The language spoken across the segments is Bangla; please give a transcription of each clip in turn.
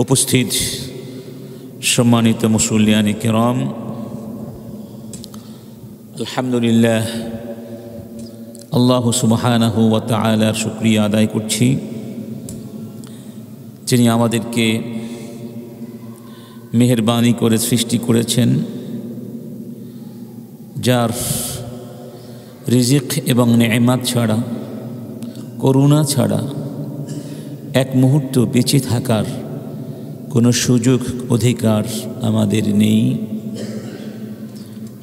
উপস্থিত সম্মানিত মুসল্লিয়ানি কিরাম, আলহামদুলিল্লাহ আল্লাহ সুবহানাহু ওয়া তাআলার শুকরিয়া আদায় করছি, যিনি আমাদেরকে মেহেরবানি করে সৃষ্টি করেছেন, যার রিজিক এবং নেয়ামত ছাড়া, করুণা ছাড়া এক মুহূর্ত বেঁচে থাকার কোনো সুযোগ অধিকার আমাদের নেই।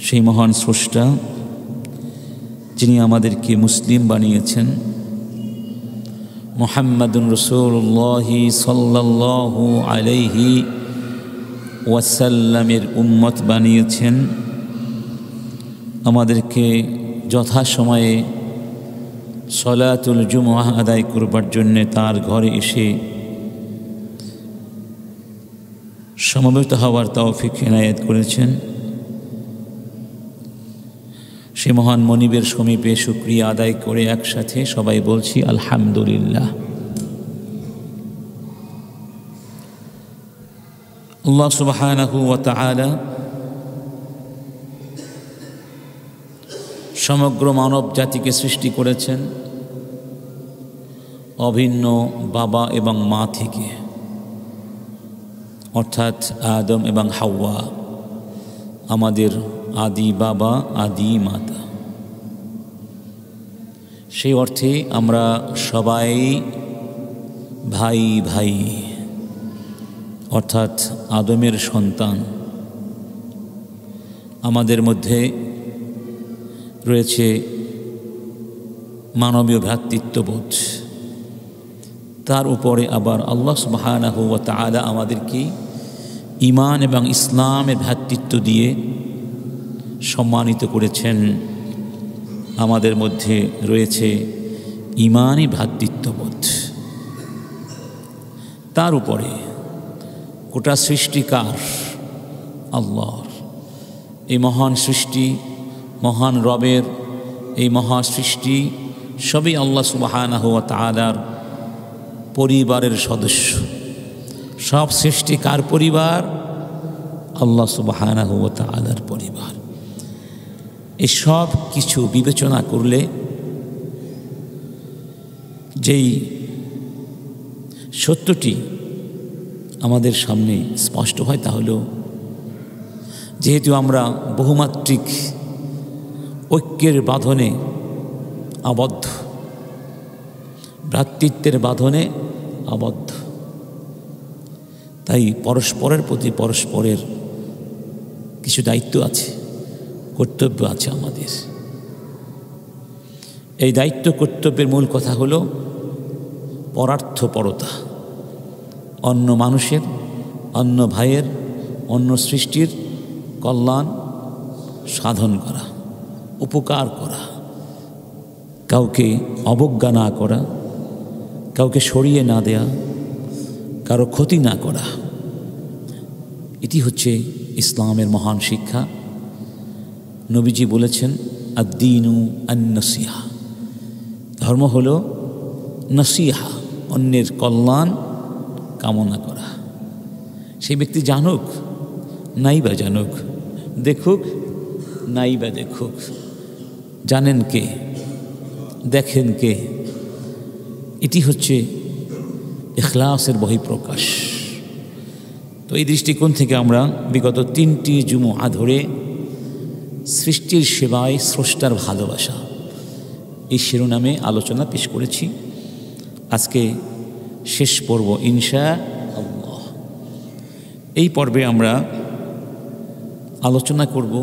সেই মহান স্রষ্টা যিনি আমাদেরকে মুসলিম বানিয়েছেন, মুহাম্মাদুর রাসূলুল্লাহ সাল্লাল্লাহু আলাইহি ওয়াসাল্লামের উম্মত বানিয়েছেন, আমাদেরকে যথাসময়ে সলাতুল জুমআহ আদায় করবার জন্যে তার ঘরে এসে সমবেত হওয়ার তৌফিক এনায়েত করেছেন। সে মহান মনিবের সমীপে শুকরিয়া আদায় করে একসাথে সবাই বলছি আলহামদুলিল্লাহ। আল্লাহ সুবহানাহু ওয়া তাআলা সমগ্র মানব জাতিকে সৃষ্টি করেছেন অভিন্ন বাবা এবং মা থেকে, অর্থাৎ আদম এবং হাওয়া, আমাদের আদি বাবা আদি মাতা। সেই অর্থে আমরা সবাই ভাই ভাই, অর্থাৎ আদমের সন্তান। আমাদের মধ্যে রয়েছে মানবীয় ভ্রাতৃত্ববোধ, তার উপরে আবার আল্লাহ সুবহানাহু ওয়া তাআলা আমাদেরকে ঈমান এবং ইসলামের ভ্রাতৃত্ব দিয়ে সম্মানিত করেছেন। আমাদের মধ্যে রয়েছে ঈমানি ভ্রাতৃত্ববোধ। তার উপরে গোটা সৃষ্টিকার আল্লাহর, এই মহান সৃষ্টি, মহান রবের এই মহা সৃষ্টি সবই আল্লাহ সুবহানাহু ওয়া তাআলার পরিবারের সদস্য। সব সৃষ্টি কার পরিবার? আল্লাহ সুবহানাহু ওয়া তাআলার পরিবার। এই সব কিছু বিবেচনা করলে যেই সত্যটি আমাদের সামনে স্পষ্ট হয় তা হলো, যেহেতু আমরা বহুমাত্রিক ঐক্যের বাঁধনে আবদ্ধ, ভ্রাতৃত্বের বাঁধনে আবদ্ধ, তাই পরস্পরের প্রতি পরস্পরের কিছু দায়িত্ব আছে, কর্তব্য আছে আমাদের। এই দায়িত্ব কর্তব্যের মূল কথা হলো পরার্থপরতা, অন্য মানুষের, অন্য ভাইয়ের, অন্য সৃষ্টির কল্যাণ সাধন করা, উপকার করা, কাউকে অবজ্ঞা না করা, কাউকে সরিয়ে না দেয়া, কারো ক্ষতি না করা। এটি হচ্ছে ইসলামের মহান শিক্ষা। নবীজি বলেছেন আদ-দীনু আন-নাসিহা, ধর্ম হলো নসিহা, অন্যের কল্যাণ কামনা করা। সেই ব্যক্তি জানুক নাই বা জানুক, দেখুক নাই বা দেখুক, জানেন কে, দেখেন কে, এটি হচ্ছে ইখলাসের বহিঃপ্রকাশ। তো এই দৃষ্টিকোণ থেকে আমরা বিগত 3টি জুমআ ধরে সৃষ্টির সেবায় স্রষ্টার ভালোবাসা এই শিরোনামে আলোচনা পেশ করেছি। আজকে শেষ পর্ব ইনশাআল্লাহ। এই পর্বে আমরা আলোচনা করব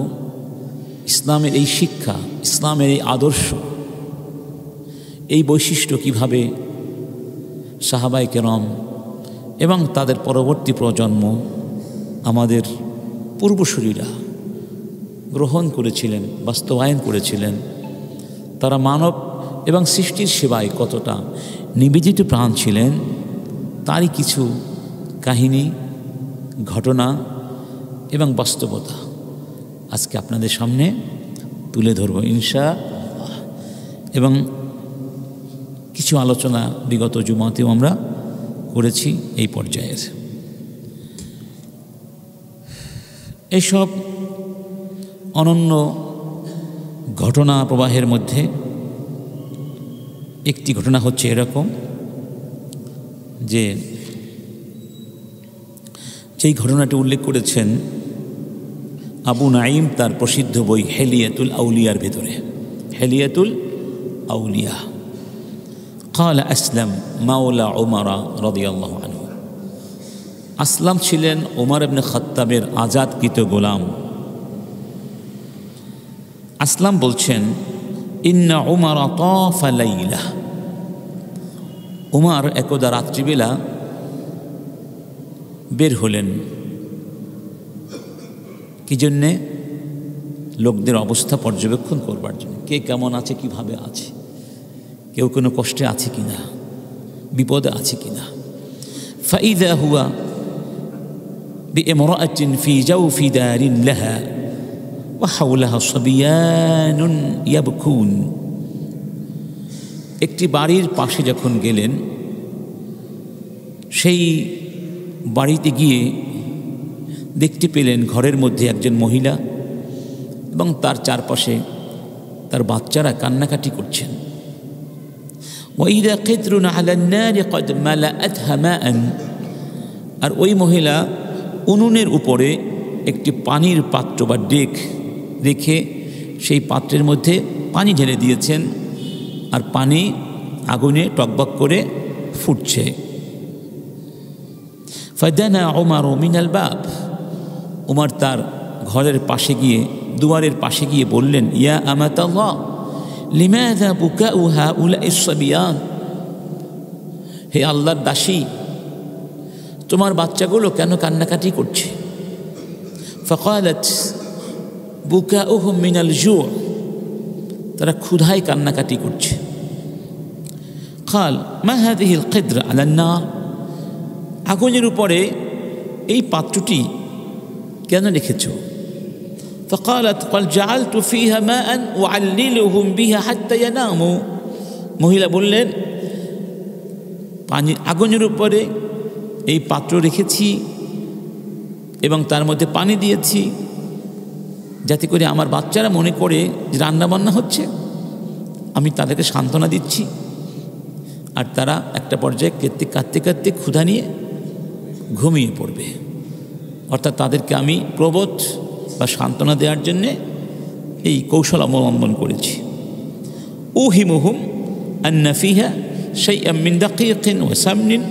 ইসলামের এই শিক্ষা, ইসলামের এই আদর্শ, এই বৈশিষ্ট্য কিভাবে সাহাবায়ে কেরাম এবং তাদের পরবর্তী প্রজন্ম, আমাদের পূর্বসূরীরা গ্রহণ করেছিলেন, বাস্তবায়ন করেছিলেন। তারা মানব এবং সৃষ্টির সেবায় কতটা নিবেদিত প্রাণ ছিলেন, তারই কিছু কাহিনী, ঘটনা এবং বাস্তবতা আজকে আপনাদের সামনে তুলে ধরব ইনশাআল্লাহ। এবং কিছু আলোচনা বিগত জুমাতেও আমরা করেছি এই পর্যায়ের। এইসব অনন্য ঘটনা প্রবাহের মধ্যে একটি ঘটনা হচ্ছে এরকম যে যেই ঘটনাটি উল্লেখ করেছেন আবু নাঈম তার প্রসিদ্ধ বই হিলিয়াতুল আউলিয়ার ভেতরে, হিলিয়াতুল আউলিয়া। قال أسلم مولى عمر رضي الله عنه। আসলাম ছিলেন ওমর ইবনে খাত্তাবের আজাদকৃত গোলাম। আসলাম বলছেন ইন্না উমর তাফা লাইলা, উমর একদা রাত্রিবেলা বের হলেন। কি জন্যে? লোকদের অবস্থা পর্যবেক্ষণ করবার জন্য, কে কেমন আছে, কিভাবে আছে, কেউ কোনো কষ্টে আছে কিনা, বিপদে আছে কিনা। ফাইদা হুয়া বিইমরাআতিন ফি জাওফি দারিন লাহা ওয়া হাওলাহা সাবিয়ানুন ইয়াবকুন। একটি বাড়ির পাশে যখন গেলেন, সেই বাড়িতে গিয়ে দেখতে পেলেন ঘরের মধ্যে একজন মহিলা এবং তার চারপাশে তার বাচ্চারা কান্নাকাটি করছেন। ওয়াইদা কিতরুন আলান নার ক্বাদ মালাআতহা মাআন, আর ওই মহিলা উনুনের উপরে একটি পানির পাত্র বা ডেক রেখে সেই পাত্রের মধ্যে পানি ঢেলে দিয়েছেন, আর পানি আগুনে টকবক করে ফুটছে। ফাদানা উমর মিনাল বাব, উমর তার ঘরের পাশে গিয়ে, দুয়ারের পাশে গিয়ে বললেন ইয়া আমাতাল্লাহ লিমাযা বুকাউ হাউলাইস সাবিয়ান, হে আল্লাহর দাসী, তোমার বাচ্চাগুলো কেন কান্নাকাটি করছে? ফাকালাত বুকাউহুম মিনাল জু', তারা ক্ষুধায় কান্নাকাটি করছে। قال ما هذه القدر على النار, আগুনের উপরে এই পাত্রটি কেন রেখেছ? فقالت قال جعلت فيها ماء أعللهم بها حتى يناموا, মহিলা বললেন পানি আগুনের উপরে এই পাত্র রেখেছি এবং তার মধ্যে পানি দিয়েছি যাতে করে আমার বাচ্চারা মনে করে যে রান্নাবান্না হচ্ছে, আমি তাদেরকে সান্ত্বনা দিচ্ছি, আর তারা একটা পর্যায়ে কাঁদতে কাঁদতে ক্ষুধা নিয়ে ঘুমিয়ে পড়বে। অর্থাৎ তাদেরকে আমি প্রবোধ বা সান্ত্বনা দেওয়ার জন্যে এই কৌশল অবলম্বন করেছি। উহিমুহুম আন্না ফিহা শাইআম মিন দাকিকিন ওয়া সামনিন,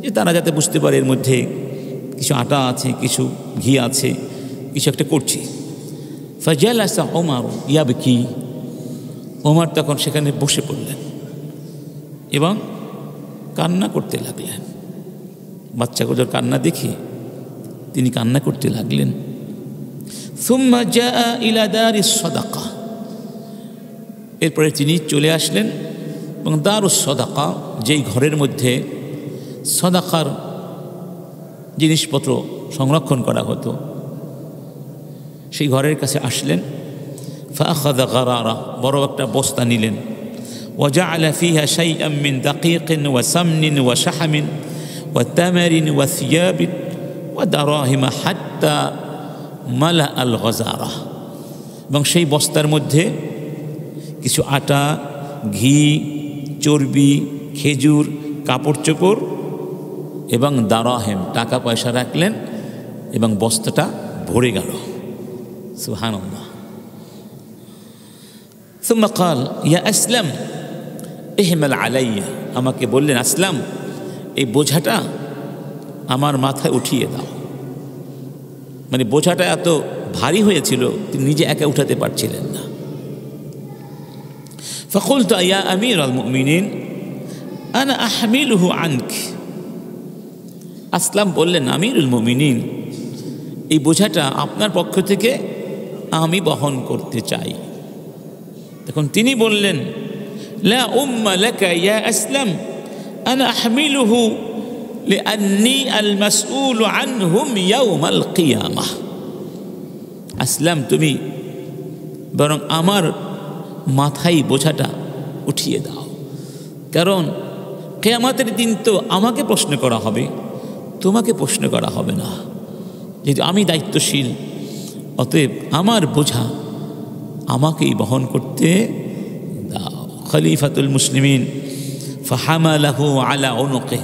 যে তারা যাতে বুঝতে পারে এর মধ্যে কিছু আটা আছে, কিছু ঘি আছে, কিছু একটা করছি। ফাজালাসা ওমর ইয়াবকি, ওমর তখন সেখানে বসে পড়লেন এবং কান্না করতে লাগলেন। বাচ্চাগুলোর কান্না দেখে তিনি কান্না করতে লাগলেন। সুম্মা জাআ ইলা দারিস সাদাকা, এরপরে তিনি চলে আসলেন এবং দারুস সাদাকা, যেই ঘরের মধ্যে সাদাকার জিনিসপত্র সংরক্ষণ করা হতো, সেই ঘরের কাছে আসলেন। ফাআখাযা গারারা, বড় একটা বস্তা নিলেন। ওয়াজাআলা ফিহা শাইআম মিন দাকিকিন ওয়া সামনিন ওয়া শাহমিন ওয়া তামারিন ওয়া সিয়াবিন ওয়া দারাহিমা হাত্তা মালা আল গজারা, এবং সেই বস্তার মধ্যে কিছু আটা, ঘি, চর্বি, খেজুর, কাপড় চোপড় এবং দারাহেম, টাকা পয়সা রাখলেন এবং বস্তাটা ভরে গেল। সুবহানাল্লাহ। সুম্মা ক্বাল ইয়া আসলাম ইহমাল আলাইয়া, আমাকে বললেন আসলাম এই বোঝাটা আমার মাথায় উঠিয়ে দাও। মানে বোঝাটা এত ভারী হয়েছিল তিনি নিজে একা উঠাতে পারছিলেন না। ফাকুলতু ইয়া আমিরাল মুমিনিন আনা আহমিলুহু আনক, আসলাম বললেন আমিরুল মুমিনিন এই বোঝাটা আপনার পক্ষ থেকে আমি বহন করতে চাই। তখন তিনি বললেন লা উম্মা লাকা ইয়া আসলাম আনা আহমিলুহু লিআন্নী আল মাসউলু আনহুম ইয়াউমাল কিয়ামাহ, আসলাম তুমি বরং আমার মাথায় বোঝাটা উঠিয়ে দাও, কারণ কিয়ামতের দিন তো আমাকে প্রশ্ন করা হবে, তোমাকে প্রশ্ন করা হবে না, যেহেতু আমি দায়িত্বশীল অতএব আমার বোঝা আমাকেই বহন করতে দাও। খলিফাতুল মুসলিমিন ফাহামালাহু আলা উনুকে,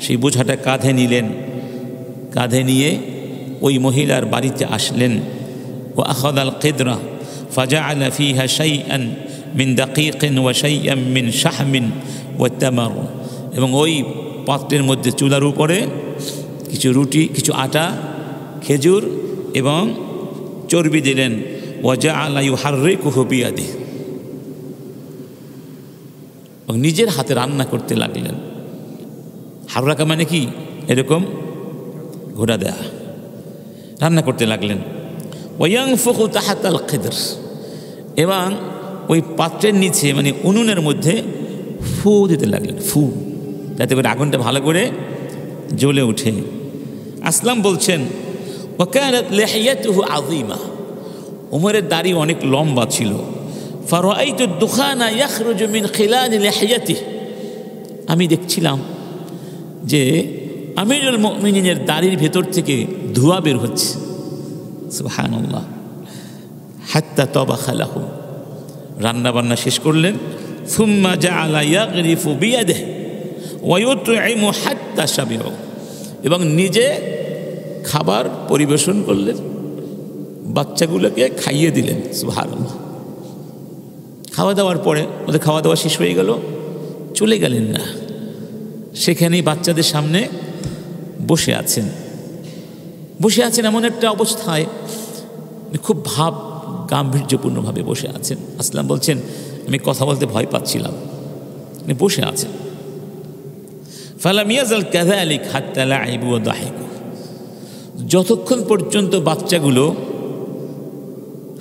সেই বোঝাটা কাঁধে নিলেন, কাঁধে নিয়ে ওই মহিলার বাড়িতে আসলেন। ও আখাদাল কিদরা ফাজাআলা ফিহা শাইআন মিন দাকিকিন ওয়া শাইআন মিন শাহমিন ওয়া তামার, এবং ওই পাত্রের মধ্যে চুলার উপরে কিছু রুটি, কিছু আটা, খেজুর এবং চর্বি দিলেন। ওয়া জাআলা ইউহাররিকুহু বিয়াদিহি, এবং নিজের হাতে রান্না করতে লাগলেন। হাররাকা মানে কি? এরকম ঘোরা দেয়া, রান্না করতে লাগলেন। ওয়ায়ানফুখু তাহাতাল কিদর, এবং ওই পাত্রের নিচে মানে উনুনের মধ্যে ফু দিতে লাগলেন, ফু, যাতে করে আগুনটা ভালো করে জ্বলে ওঠে। আসলাম বলছেন ওয়াকানাত লিহিয়াতুহু আযীমা, উমরের দাড়ি অনেক লম্বা ছিল। ফারাআইতু দুখানা ইয়াখরুজু মিন খিলাল লিহিয়াতিহি, আমি দেখছিলাম যে আমিরুল মুমিনিনের দাড়ির ভেতর থেকে ধোঁয়া বের হচ্ছে। সুবহানাল্লাহ। হাত্তা তাবাখা লাহু, রান্না বান্না শেষ করলেন। সুম্মা জাআলা ইয়াগরিফু বিয়াদিহি ওয়া ইউতঈমু হাত্তা শাবিউ, এবং নিজে খাবার পরিবেশন করলেন, বাচ্চাগুলোকে খাইয়ে দিলেন। সুবহানাল্লাহ। খাওয়া দাওয়ার পরে ওদের খাওয়া দাওয়া শেষ হয়ে গেল, চলে গেলেন না, সেখানেই বাচ্চাদের সামনে বসে আছেন। বসে আছেন এমন একটা অবস্থায়, খুব ভাব গাম্ভীর্যপূর্ণভাবে বসে আছেন। আসলাম বলছেন আমি কথা বলতে ভয় পাচ্ছিলাম, বসে আছেন। ফালাম ইয়াজাল কাযালিক হাত্তা লাইবু ওয়া দাহিকু, যতক্ষণ পর্যন্ত বাচ্চাগুলো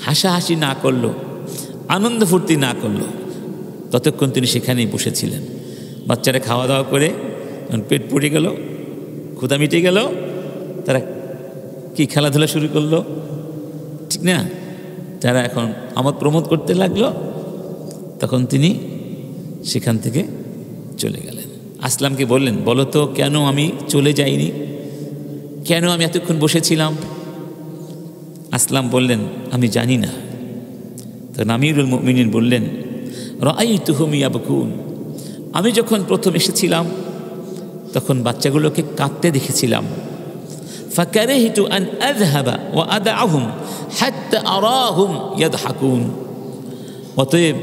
হাসাহাসি না করলো, আনন্দ ফুর্তি না করলো, ততক্ষণ তিনি সেখানেই বসেছিলেন। বাচ্চারা খাওয়া দাওয়া করে পেট পুড়ে গেল, ক্ষুধা মিটে গেল, তারা কি খেলাধুলা শুরু করলো, ঠিক না? তারা এখন আমোদ প্রমোদ করতে লাগলো, তখন তিনি সেখান থেকে চলে গেলেন। আসলামকে বললেন বলো তো কেন আমি চলে যাইনি, কেন আমি এতক্ষণ বসেছিলাম? আসলাম বললেন আমি জানি না। তখন আমিরুল মুমিনিন বললেন রাআইতুহুম ইয়াবকুন, আমি যখন প্রথম এসেছিলাম তখন বাচ্চাগুলোকে কাঁদতে দেখেছিলাম। ফাকারিহতু আন আযহাবা ওয়া আদআহুম হাত্তা আরাহুম ইয়াদহাকুন, অতএব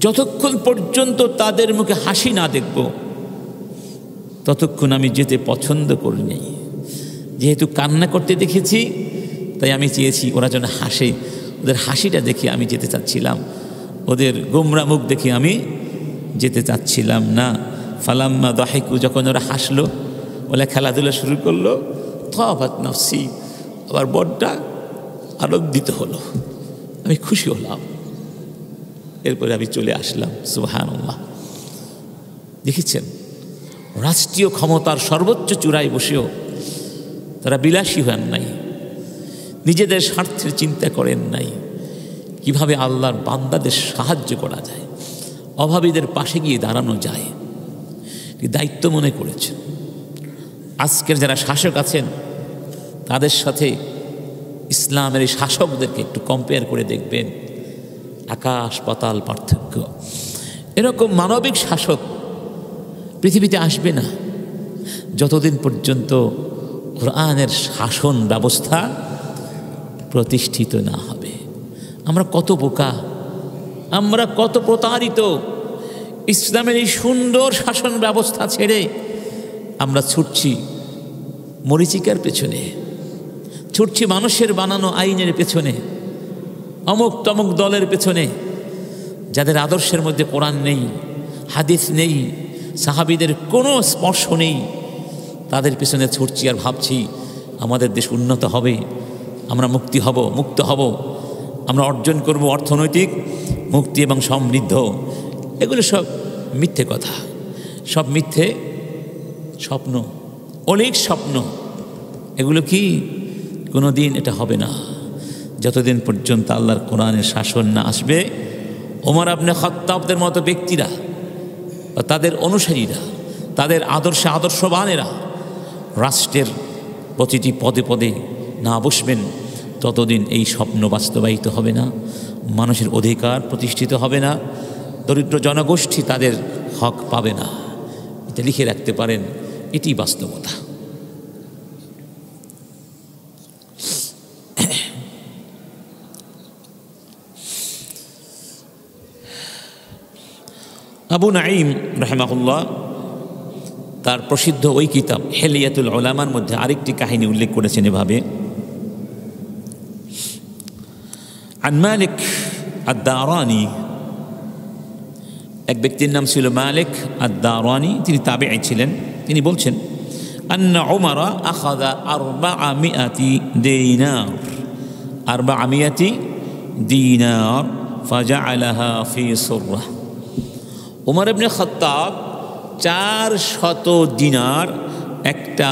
যতক্ষণ পর্যন্ত তাদের মুখে হাসি না দেখব ততক্ষণ আমি যেতে পছন্দ করিনি। যেহেতু কান্না করতে দেখেছি তাই আমি চেয়েছি ওরা যেন হাসে, ওদের হাসিটা দেখে আমি যেতে চাচ্ছিলাম, ওদের গোমরা মুখ দেখে আমি যেতে চাচ্ছিলাম না। ফালাম্মা দাহিকু, যখন ওরা হাসলো, ওরা খেলাধুলা শুরু করলো, তাবাত নাফসি, আবার বড়টা আনন্দিত হলো, আমি খুশি হলাম। এরপরে আমি চলে আসলাম। সুবহানাল্লাহ। দেখেছেন রাষ্ট্রীয় ক্ষমতার সর্বোচ্চ চূড়ায় বসেও তারা বিলাসী হন নাই, নিজেদের স্বার্থের চিন্তা করেন নাই, কিভাবে আল্লাহর বান্দাদের সাহায্য করা যায়, অভাবীদের পাশে গিয়ে দাঁড়ানো যায়, দায়িত্ব মনে করেছেন। আজকের যারা শাসক আছেন তাদের সাথে ইসলামের এই শাসকদেরকে একটু কম্পেয়ার করে দেখবেন, আকাশ পাতাল পার্থক্য। এরকম মানবিক শাসক পৃথিবীতে আসবে না যতদিন পর্যন্ত কোরআনের শাসন ব্যবস্থা প্রতিষ্ঠিত না হবে। আমরা কত বোকা, আমরা কত প্রতারিত। ইসলামের এই সুন্দর শাসন ব্যবস্থা ছেড়ে আমরা ছুটছি মরীচিকার পেছনে, ছুটছি মানুষের বানানো আইনের পেছনে, অমুক তমুক দলের পেছনে, যাদের আদর্শের মধ্যে কোরআন নেই, হাদিস নেই, সাহাবীদের কোনো স্পর্শ নেই, তাদের পেছনে ছুটছি আর ভাবছি আমাদের দেশ উন্নত হবে, আমরা মুক্ত হব, আমরা অর্জন করব অর্থনৈতিক মুক্তি এবং সমৃদ্ধ। এগুলো সব মিথ্যে কথা, সব মিথ্যে স্বপ্ন, অনেক স্বপ্ন। এগুলো কি কোনো দিন এটা হবে না যতদিন পর্যন্ত আল্লাহর কোরআনের শাসন না আসবে। ওমর ইবনে খাত্তাবদের মতো ব্যক্তিরা বা তাদের অনুসারীরা, তাদের আদর্শবানেরা রাষ্ট্রের প্রতিটি পদে পদে না বসবেন, ততদিন এই স্বপ্ন বাস্তবায়িত হবে না, মানুষের অধিকার প্রতিষ্ঠিত হবে না, দরিদ্র জনগোষ্ঠী তাদের হক পাবে না। এটা লিখে রাখতে পারেন, এটি বাস্তবতা। আবু নাঈম রাহিমাহুল্লাহ তার প্রসিদ্ধ ওই কিতাব হিলিয়াতুল উলামার মধ্যে আরেকটি কাহিনী উল্লেখ করেছেন এভাবে, আন মালিক আদ-দারানি, এক ব্যক্তির নাম ছিল মালিক আদ-দারানি, তিনি তাবেঈ ছিলেন। তিনি বলছেন আন্না উমর আখাযা 400 দিনার ফাজআলাহা ফি সুররাহ। উমর ইবনে খাত্তাব 400 দিনার একটা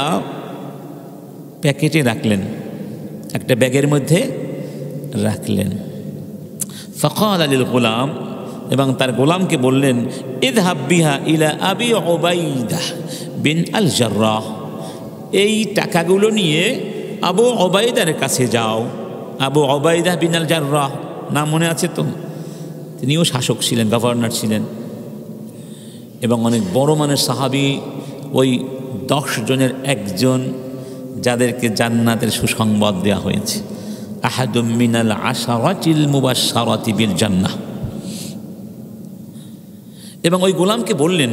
প্যাকেটে রাখলেন, একটা ব্যাগের মধ্যে রাখলেন। ফাকাল লিল গোলাম, এবং তার গোলামকে বললেন, ইযহাব বিহা ইলা আবি উবাইদা বিন আল জাররাহ, এই টাকাগুলো নিয়ে আবু উবাইদার কাছে যাও। আবু উবাইদা বিন আল জাররাহ নাম মনে আছে তো? তিনিও শাসক ছিলেন, গভর্নর ছিলেন এবং অনেক বড় মানের সাহাবী, ওই 10 জনের একজন যাদেরকে জান্নাতের সুসংবাদ দেওয়া হয়েছে, আহাদুম মিনাল আশারাতিল মুবাশশারাতি বিল জান্নাহ। এবং ওই গোলামকে বললেন,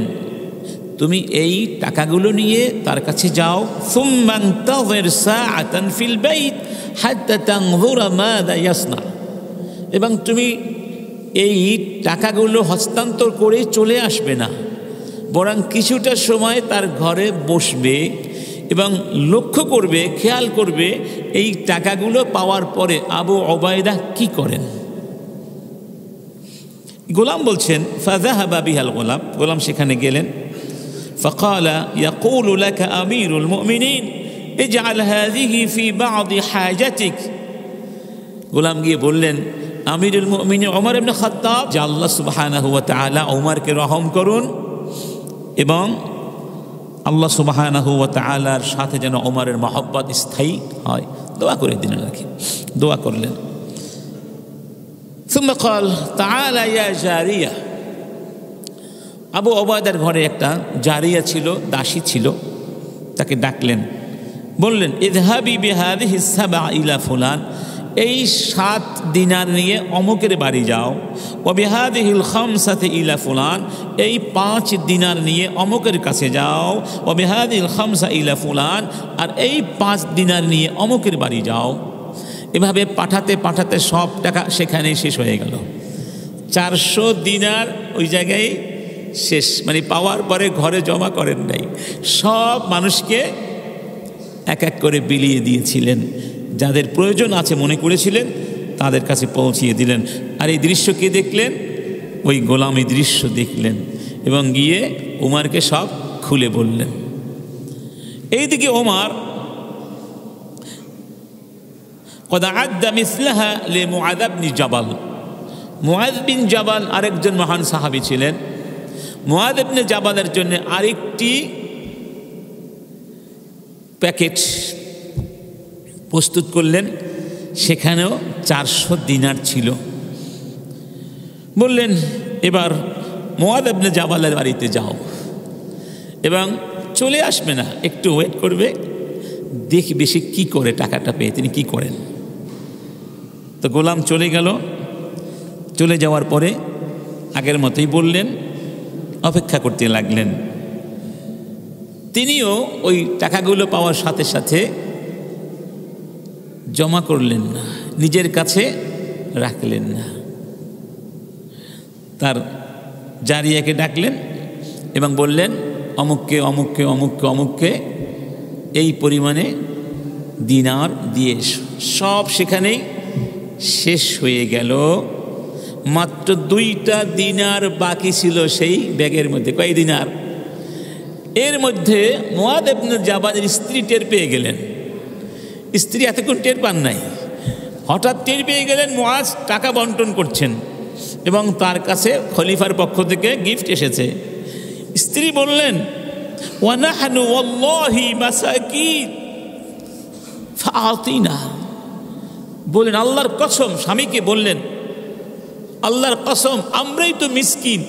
তুমি এই টাকাগুলো নিয়ে তার কাছে যাও, সুম্মা ইনতাযির সাআতান ফিল বাইত হাত্তা তানযুরা মাযা ইয়াসনা, এবং তুমি এই টাকাগুলো হস্তান্তর করে চলে আসবে না, বরং কিছুটা সময় তার ঘরে বসবে এবং লক্ষ্য করবে, খেয়াল করবে এই টাকাগুলো পাওয়ার পরে আবু উবাইদা কি করেন। গোলাম বলছেন, ফাযাহাবা বিহাল গোলাম, গোলাম সেখানে গেলেন। ফাকালা ইয়াকুলু লাকা আমিরুল মুমিনিন ইজআল হাযিহি ফি বা'দি হাজাতিক। গোলাম গিয়ে বললেন, আমিরুল মুমিনিন ওমর ইবনে খাত্তাব, যে আল্লাহ সুবহানাহু ওয়া তাআলা ওমরকে রহম করুন এবং আল্লাহ সুবহানাহু ওয়া তাআলার সাথে যেন ওমরের মহব্বত স্থায়ী হয়, দোয়া করে দিলেন আর কি। দোয়া করলেন। সুম্মা ক্বাল তাআলা ইয়া জারিয়া, আবু উবাইদার ঘরে একটা জারিয়া ছিল, দাসী ছিল, তাকে ডাকলেন, বললেন, ইযহাবি বিহাদিহি সাবআ ইলা ফুলান, এই 7 দিনার নিয়ে অমুকের বাড়ি যাও। ওয়া বিহাদিহিল খামসাতি ইলা ফুলান, এই 5 দিনার নিয়ে অমুকের কাছে যাও। ওয়া বিহাদিহিল খামসা ইলা ফুলান, আর এই 5 দিনার নিয়ে অমুকের বাড়ি যাও। এভাবে পাঠাতে পাঠাতে সব টাকা সেখানেই শেষ হয়ে গেল। 400 দিনার ওই জায়গায় শেষ, মানে পাওয়ার পরে ঘরে জমা করেন নাই, সব মানুষকে এক এক করে বিলিয়ে দিয়েছিলেন। যাদের প্রয়োজন আছে মনে করেছিলেন তাদের কাছে পৌঁছিয়ে দিলেন। আর এই দৃশ্য কে দেখলেন? ওই গোলাম এই দৃশ্য দেখলেন এবং গিয়ে ওমরকে সব খুলে বললেন। এইদিকে ওমর قد عد مثلها لمعاذ بن جبل, মুআয বিন জাবাল আরেকজন মহান সাহাবী ছিলেন। মুআয ইবনে জাবালের জন্য আরেকটি প্যাকেট প্রস্তুত করলেন, সেখানেও 400 দিনার ছিল। বললেন, এবার মুআয ইবনে জাবালের বাড়িতে যাও এবং চলে আসবে না, একটু ওয়েট করবে, দেখবে সে কী করে টাকাটা পেয়ে তিনি কি করেন। তো গোলাম চলে গেল। চলে যাওয়ার পরে আগের মতোই বললেন, অপেক্ষা করতে লাগলেন। তিনিও ওই টাকাগুলো পাওয়ার সাথে সাথে জমা করলেন না, নিজের কাছে রাখলেন না। তার জারিয়াকে ডাকলেন এবং বললেন, অমুককে অমুককে অমুককে অমুককে এই পরিমাণে দিনার দিয়ে এসো। সব সেখানেই শেষ হয়ে গেল। মাত্র 2টা দিনার বাকি ছিল সেই ব্যাগের মধ্যে। কয় দিনার? এর মধ্যে মুআয ইবনে জাবালের স্ত্রী টের পেয়ে গেলেন। স্ত্রী এতক্ষণ টের পান নাই, হঠাৎ টের পেয়ে গেলেন মুআয টাকা বন্টন করছেন এবং তার কাছে খলিফার পক্ষ থেকে গিফট এসেছে। স্ত্রী বললেন, ওয়া নাহনু ওয়াল্লাহি মাসাকিন ফাআতিনা, বললেন আল্লাহর কসম, স্বামীকে বললেন আল্লাহর কসম আমরাই তো মিসকিন,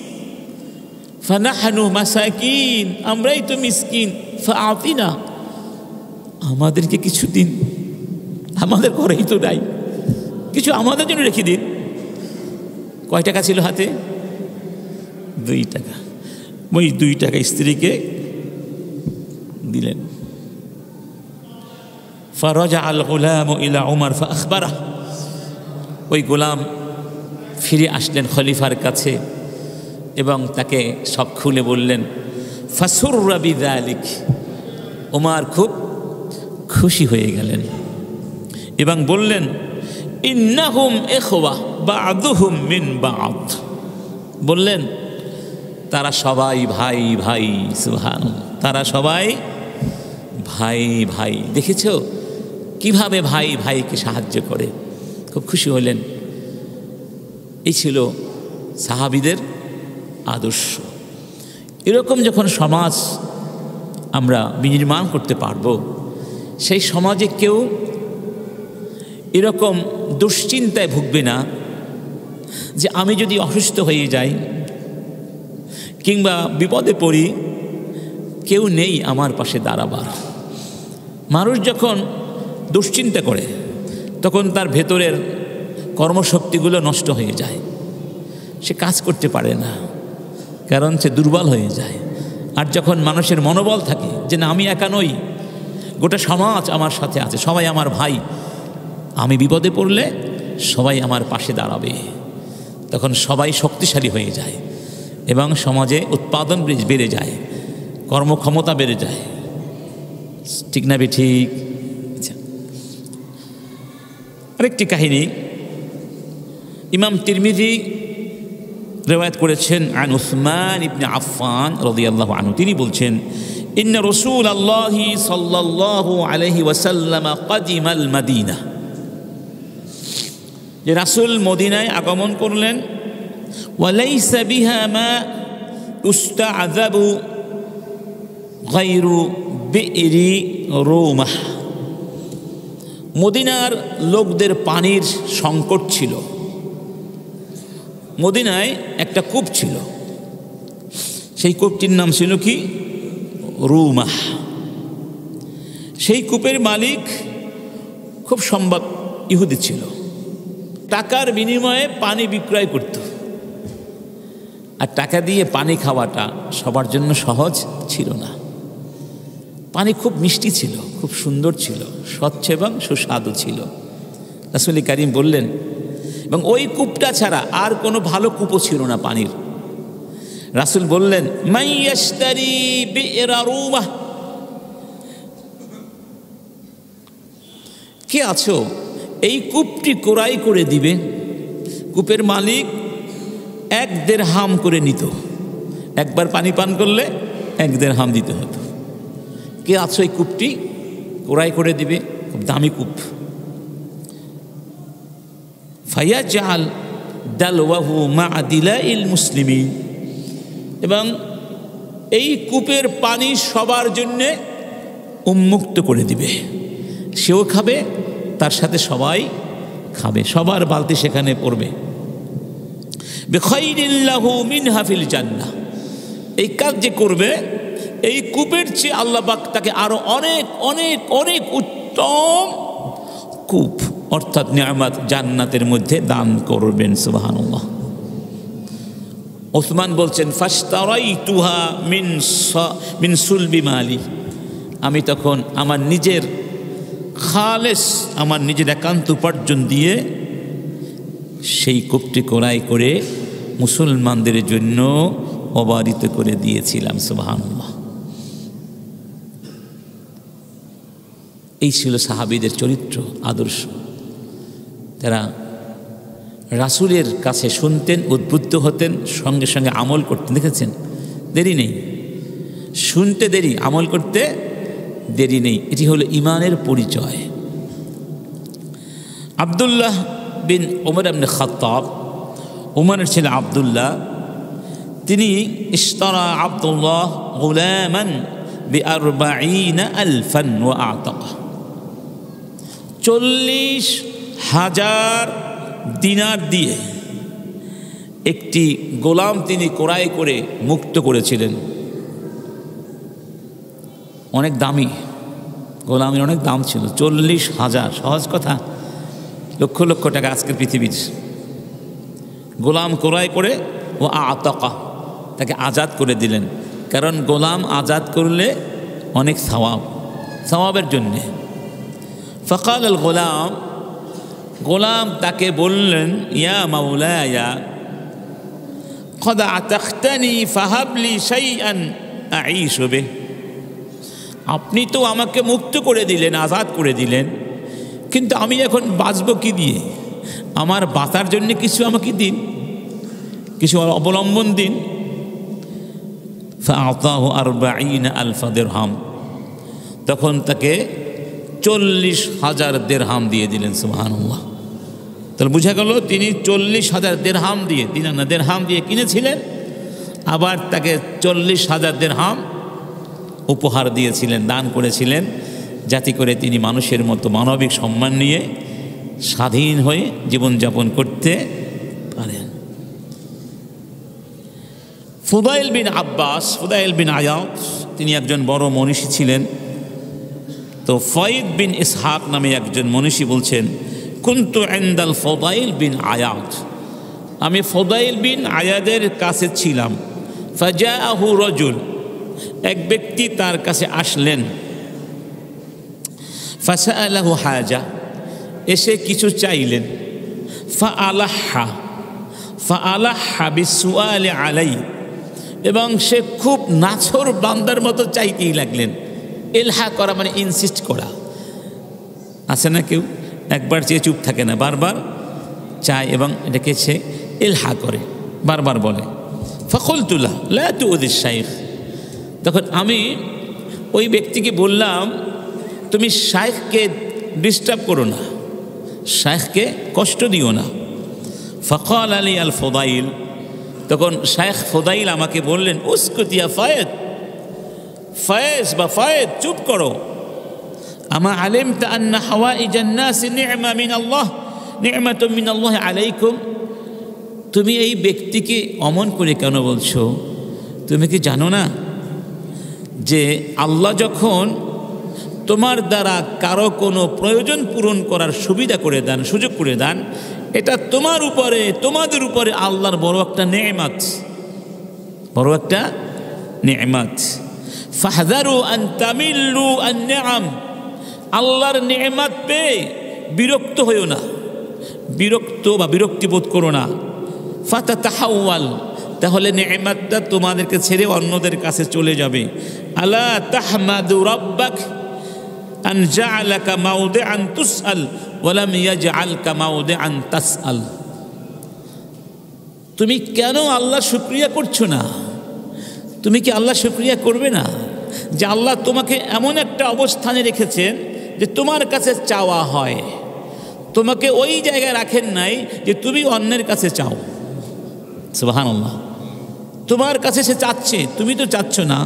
ফানাহনু মাসাকিন, আমরাই তো মিসকিন, ফাআতিনা, আমাদেরকে কিছু দিন, আমাদের ঘরেই তো নাই, কিছু আমাদের জন্য রেখে দিন। কয় টাকা ছিল হাতে? 2 টাকা। ওই 2 টাকা স্ত্রীকে দিলেন। ফারাজা আল গোলাম ইলা উমর ফাখবারাহ, ওই গোলাম ফিরে আসলেন খলিফার কাছে এবং তাকে সব খুলে বললেন। ফাসুররা বিযালিক, উমর খুব খুশি হয়ে গেলেন এবং বললেন ইন্নাহুম ইখওয়া বা'দুহুম মিন বা'দ, বললেন তারা সবাই ভাই ভাই। সুবহানাল্লাহ, তারা সবাই ভাই ভাই। দেখেছো কিভাবে ভাই ভাইকে সাহায্য করে? খুব খুশি হলেন। এই ছিল সাহাবীদের আদর্শ। এরকম যখন সমাজ আমরা বিনির্মাণ করতে পারব, সেই সমাজে কেউ এরকম দুশ্চিন্তায় ভুগবে না যে আমি যদি অসুস্থ হয়ে যাই কিংবা বিপদে পড়ি কেউ নেই আমার পাশে দাঁড়াবার। মানুষ যখন দুশ্চিন্তা করে তখন তার ভেতরের কর্মশক্তিগুলো নষ্ট হয়ে যায়, সে কাজ করতে পারে না, কারণ সে দুর্বল হয়ে যায়। আর যখন মানুষের মনোবল থাকে যে না আমি একা নই, গোটা সমাজ আমার সাথে আছে, সবাই আমার ভাই, আমি বিপদে পড়লে সবাই আমার পাশে দাঁড়াবে, তখন সবাই শক্তিশালী হয়ে যায় এবং সমাজে উৎপাদন বেড়ে যায়, কর্মক্ষমতা বেড়ে যায়। ঠিক না ঠিক? আচ্ছা, আরেকটি কাহিনী ইমাম তিরমিজি রিওয়ায়াত করেছেন আন উসমান ইবনে আফফান রাদিয়াল্লাহু আনহু, তিনি বলছেন ইন্না রাসূলুল্লাহি সাল্লাল্লাহু আলাইহি ওয়াসাল্লাম কাদিমাল মাদিনা, যে রাসূল মদিনায় আগমন করলেন। ওয়ালাইসা বিহা মা ইস্তাআযাবু গায়রু বি'রি রুমাহ, মদিনার লোকদের পানির সংকট ছিল। মদিনায় একটা কূপ ছিল, সেই কূপটির নাম ছিল কি? রুমাহ। সেই কূপের মালিক খুব সম্ভব ইহুদি ছিল, টাকার বিনিময়ে পানি বিক্রয় করত। আর টাকা দিয়ে পানি খাওয়াটা সবার জন্য সহজ ছিল না। পানি খুব মিষ্টি ছিল, খুব সুন্দর ছিল, স্বচ্ছ এবং সুস্বাদু ছিল। রাসূল কারীম বললেন, এবং ওই কূপটা ছাড়া আর কোনো ভালো কূপও ছিল না পানির। রাসূল বললেন মান ইয়াশতারি বি'রা রুমাহ, কে আছো এই কূপটি ক্রয় করে দিবে? কূপের মালিক 1 দিরহাম করে নিত, একবার পানি পান করলে 1 দিরহাম দিতে হতো। কে আছো এই কূপটি ক্রয় করে দিবে? খুব দামি কূপ। ফায়াজআল দালওয়াহু মা দিলাইল মুসলিমিন, এবং এই কূপের পানি সবার জন্যে উন্মুক্ত করে দিবে, সেও খাবে, তার সাথে সবাই খাবে, সবার বালতি সেখানে পড়বে। বিখাইরিল্লাহু মিনহা ফিল জান্নাহ, এই কাজ যে করবে এই কূপের চেয়ে আল্লাহ পাক তাকে আরো অনেক অনেক অনেক উত্তম কূপ অর্থাৎ নিয়ামত জান্নাতের মধ্যে দান করবেন। সুবহানাল্লাহ। ওসমান বলছেন ফাশতারাইতুহা মিন সুলবি মালি, আমি তখন আমার নিজের খালেস, আমার নিজের একান্ত উপার্জন দিয়ে সেই কূপটি ক্রয় করে মুসলমানদের জন্য অবারিত করে দিয়েছিলাম। সুবহানাল্লাহ। এই ছিল সাহাবীদের চরিত্র, আদর্শ। তারা রাসূলের কাছে শুনতেন, উদ্বুদ্ধ হতেন, সঙ্গে সঙ্গে আমল করতেন। দেখেছেন, দেরি নেই, শুনতে দেরি, আমল করতে দেরি নেই। এটি হলো ঈমানের পরিচয়। আব্দুল্লাহ বিন উমর ইবনে খাত্তাব, উমরের ছেলে আব্দুল্লাহ, তিনি ইশতারা আব্দুল্লাহ গুলামান বি40,000 ওয়া আতাকা, 40 1000 দিনার দিয়ে একটি গোলাম তিনি ক্রয় করে মুক্ত করেছিলেন। অনেক দামি গোলামের, অনেক দাম ছিল, 40,000। সহজ কথা, লক্ষ লক্ষ টাকা আজকের পৃথিবীর। গোলাম ক্রয় করে ও আতাকা, তাকে আজাদ করে দিলেন। কারণ গোলাম আজাদ করলে অনেক সওয়াবের জন্যে। ফকাল আল গোলাম, গোলাম তাকে বললেন, ইয়া মাওলায়া কদ আতাখতানি ফাহাবলি শাইআন আঈশু বিহি, আপনি তো আমাকে মুক্ত করে দিলেন, আজাদ করে দিলেন, কিন্তু আমি এখন বাঁচব কি দিয়ে? আমার বাঁচার জন্য কিছু আমাকে দিন, কিছু অবলম্বন দিন। ফাআতাহু 40,000 দিরহাম, তখন তাকে 40,000 দিরহাম দিয়ে দিলেন। সুবহানাল্লাহ। তাহলে বোঝা গেল তিনি 40,000 দিরহাম দিয়ে, দিরহাম দিয়ে কিনেছিলেন, আবার তাকে 40,000 দিরহাম উপহার দিয়েছিলেন, দান করেছিলেন, যাতে করে তিনি মানুষের মতো মানবিক সম্মান নিয়ে স্বাধীন হয়ে জীবনযাপন করতে পারেন। ফুদাইল বিন আব্বাস, ফুদাইল বিন আয়াদ, তিনি একজন বড় মনীষী ছিলেন। তো ফয়েদ বিন ইসহাক নামে একজন মনীষী বলছেন, কুনতু ইনদাল ফুদাইল বিন আয়াদ, আমি ফুদাইল বিন আয়াদের কাছে ছিলাম। ফাজাআহু রাজুল, এক ব্যক্তি তার কাছে আসলেন। ফাসাআলাহু হাজা, এসে কিছু চাইলেন। ফাআলাহা বিসুআলি আলাই, এবং সে খুব নাছর বান্দার মতো চাইতেই লাগলেন। এলহা করা মানে ইনসিস্ট করা। আছে না কেউ একবার চেয়ে চুপ থাকে না, বারবার চায় এবং এটাকে সে এলহা করে, বারবার বলে। ফাকুলতু লাহু লা তুউযিশ শাইখ, তখন আমি ওই ব্যক্তিকে বললাম, তুমি শাইখকে ডিস্টার্ব করো না, শাইখকে কষ্ট দিও না। ফাকাল আলী আল ফুদাইল, তখন শাইখ ফুদাইল আমাকে বললেন, উসকুত ইয়া ফায়েদ, ফায়েজ বা ফায়েদ, চুপ করো। আমা আলিমতা আন্না হাওয়াইজান নাস নি'মা মিন আল্লাহ, নি'মাতুম মিন আল্লাহ আলাইকুম, তুমি এই ব্যক্তিকে অমন করে কেন বলছো? তুমি কি জানো না যে আল্লাহ যখন তোমার দ্বারা কারো কোনো প্রয়োজন পূরণ করার সুবিধা করে দেন, সুযোগ করে দেন, এটা তোমার উপরে, তোমাদের উপরে আল্লাহর বড় একটা নেয়ামত, বড় একটা নেয়ামত। ফাহযারু আন তামিল্লু আন নিআম, আল্লাহর নেয়ামত পেয়ে বিরক্ত হইও না, বিরক্ত বা বিরক্তিবোধ করো না। ফাতাতাহাওয়াল, তাহলে নেয়ামতটা তোমাদেরকে ছেড়ে অন্যদের কাছে চলে যাবে। আলা তাহমাদু রাব্বাক আন জাআলাকা মাওদিআন তুসআল ওয়া লাম ইয়াজআলকা মাওদিআন তাসআল, তুমি কেন আল্লাহর শুকরিয়া করছো না? তুমি কি আল্লাহ শুকরিয়া করবে না যে আল্লাহ তোমাকে এমন একটা অবস্থানে রেখেছেন যে তোমার কাছে চাওয়া হয়, তোমাকে ওই জায়গায় রাখেন নাই যে তুমি অন্যের কাছে চাও। সুবহানাল্লাহ। তোমার কাছে সে চাচ্ছে, তুমি তো চাচ্ছ না,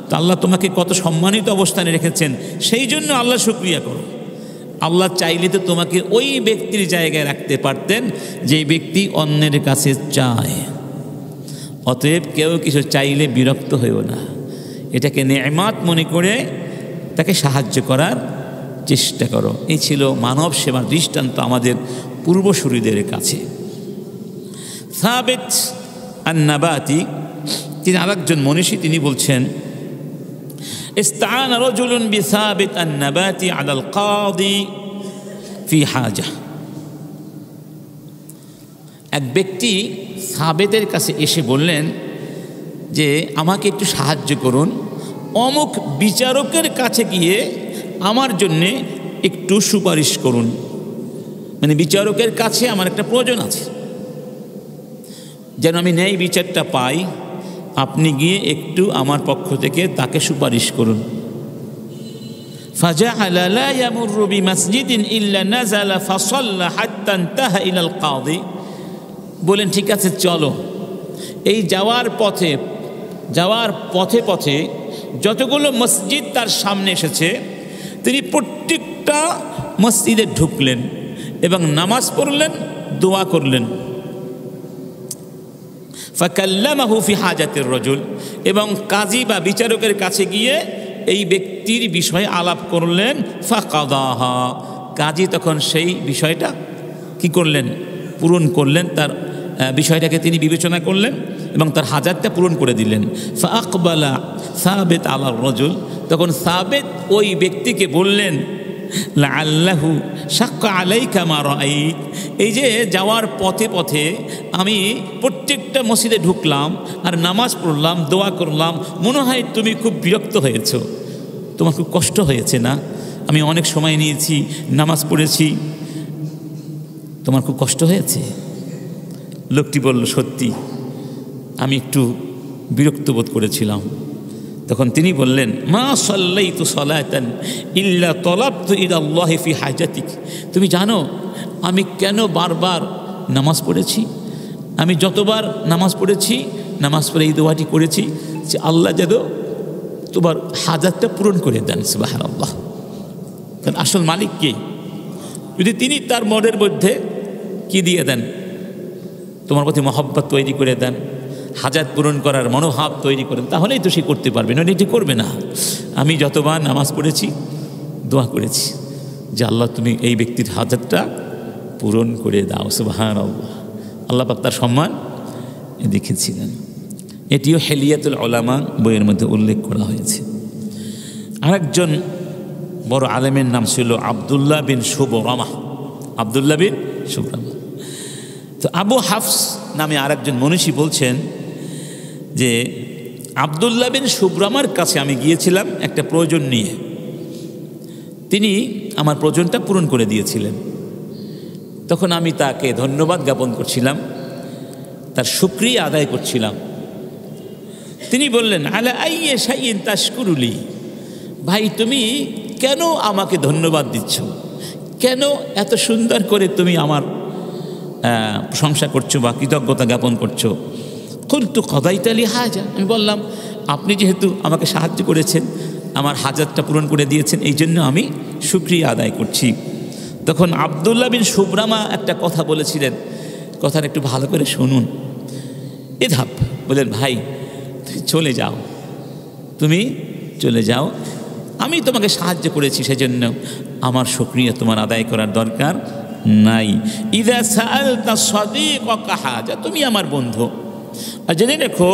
তো আল্লাহ তোমাকে কত সম্মানিত অবস্থানে রেখেছেন, সেই জন্য আল্লাহ শুকরিয়া করো। আল্লাহ চাইলে তো তোমাকে ওই ব্যক্তির জায়গায় রাখতে পারতেন যেই ব্যক্তি অন্যের কাছে চায়। অতএব কেউ কিছু চাইলে বিরক্ত হইও না, এটাকে নেয়ামত মনে করে তাকে সাহায্য করার চেষ্টা করো। এই ছিল মানব সেবার দৃষ্টান্ত আমাদের পূর্বসূরীদের কাছে। সাবিত আন-নাবাতি, তিনি আরেকজন মনীষী, তিনি বলছেন, ইস্তাআনা রাজুলুন বিসাবিত আন-নাবাতি আলাল কাদি ফি হাজা, এক ব্যক্তি সাবেতের কাছে এসে বললেন যে আমাকে একটু সাহায্য করুন, অমুক বিচারকের কাছে গিয়ে আমার জন্যে একটু সুপারিশ করুন, মানে বিচারকের কাছে আমার একটা প্রয়োজন আছে, যেন আমি ন্যায় বিচারটা পাই, আপনি গিয়ে একটু আমার পক্ষ থেকে তাকে সুপারিশ করুন। ফাজাআলা লা ইয়ামুরু বিমাসজিদিন ইল্লা নাযালা ফাসাল্লা হাত্তা ইনতাহা ইলাল কাদি, বলেন ঠিক আছে চলো। এই যাওয়ার পথে পথে যতগুলো মসজিদ তার সামনে এসেছে তিনি প্রত্যেকটা মসজিদে ঢুকলেন এবং নামাজ পড়লেন, দোয়া করলেন। ফাকাল্লামাহু ফি হাজাতির রাজুল, এবং কাজী বা বিচারকের কাছে গিয়ে এই ব্যক্তির বিষয়ে আলাপ করলেন। ফাকাদাহা, কাজী তখন সেই বিষয়টা কি করলেন? পূরণ করলেন। তার বিষয়টাকে তিনি বিবেচনা করলেন এবং তার হাজাতটা পূরণ করে দিলেন। ফাআকবালা সাবিত আলার রাজুল, তখন সাবিত ওই ব্যক্তিকে বললেন, লাআল্লাহু শাক্কা আলাইকা মা রাআইত, এই যে যাওয়ার পথে পথে আমি প্রত্যেকটা মসজিদে ঢুকলাম আর নামাজ পড়লাম, দোয়া করলাম, মনে হয় তুমি খুব বিরক্ত হয়েছ, তোমার খুব কষ্ট হয়েছে না? আমি অনেক সময় নিয়েছি, নামাজ পড়েছি, তোমার খুব কষ্ট হয়েছে? লোকটি বলল, সত্যি আমি একটু বিরক্ত বোধ করেছিলাম। তখন তিনি বললেন, মা সাল্লাইতু সালাতান ইল্লা তালাবতু ইলাল্লাহি ফি হাজাতিক, তুমি জানো আমি কেন বারবার নামাজ পড়েছি? আমি যতবার নামাজ পড়েছি, নামাজ পড়ে এই দোয়াটি করেছি যে আল্লাহ যেন তোমার হাজাতটা পূরণ করে দেন। সুবহানাল্লাহ। কারণ আসল মালিক কে? যদি তিনি তার মনের মধ্যে কি দিয়ে দেন, তোমার প্রতি মহব্বত তৈরি করে দেন, হাজাত পূরণ করার মনোভাব তৈরি করেন, তাহলেই তো সে করতে পারবে, নইলে এটি করবে না। আমি যতবার নামাজ পড়েছি, দোয়া করেছি যে আল্লাহ তুমি এই ব্যক্তির হাজাতটা পূরণ করে দাও। সুবহানাল্লাহ। আল্লাহ পাক তার সম্মান দেখেছিলেন। এটিও হেলিয়াতুল উলামা বইয়ের মধ্যে উল্লেখ করা হয়েছে। আরেকজন বড় আলেমের নাম ছিল আব্দুল্লাহ বিন শুবরামা। আব্দুল্লাহ বিন শুবরামা। তো আবু হাফস নামে আরেকজন মনীষী বলছেন যে আব্দুল্লাহ বিন শুবরামার কাছে আমি গিয়েছিলাম একটা প্রয়োজন নিয়ে, তিনি আমার প্রয়োজনটা পূরণ করে দিয়েছিলেন। তখন আমি তাকে ধন্যবাদ জ্ঞাপন করছিলাম, তার শুকরিয়া আদায় করছিলাম। তিনি বললেন, আলা আইয়ে শাইইন তাশকুরুলি, ভাই তুমি কেন আমাকে ধন্যবাদ দিচ্ছ? কেন এত সুন্দর করে তুমি আমার প্রশংসা করছো বা কৃতজ্ঞতা জ্ঞাপন করছো? কুলতু কাদাইতা লি হাজা, আমি বললাম আপনি যেহেতু আমাকে সাহায্য করেছেন, আমার হাজাতটা পূরণ করে দিয়েছেন, এই জন্য আমি শুকরিয়া আদায় করছি। তখন আব্দুল্লাহ বিন শুবরামা একটা কথা বলেছিলেন, কথাটা একটু ভালো করে শুনুন। ইযহাব, বলেন ভাই তুমি চলে যাও, তুমি চলে যাও, আমি তোমাকে সাহায্য করেছি, সেজন্য আমার শুকরিয়া তোমার আদায় করার দরকার নাই। ইযা সাআলতা সাদীকাকা হাজা, তুমি আমার বন্ধু, আর জেনে রেখো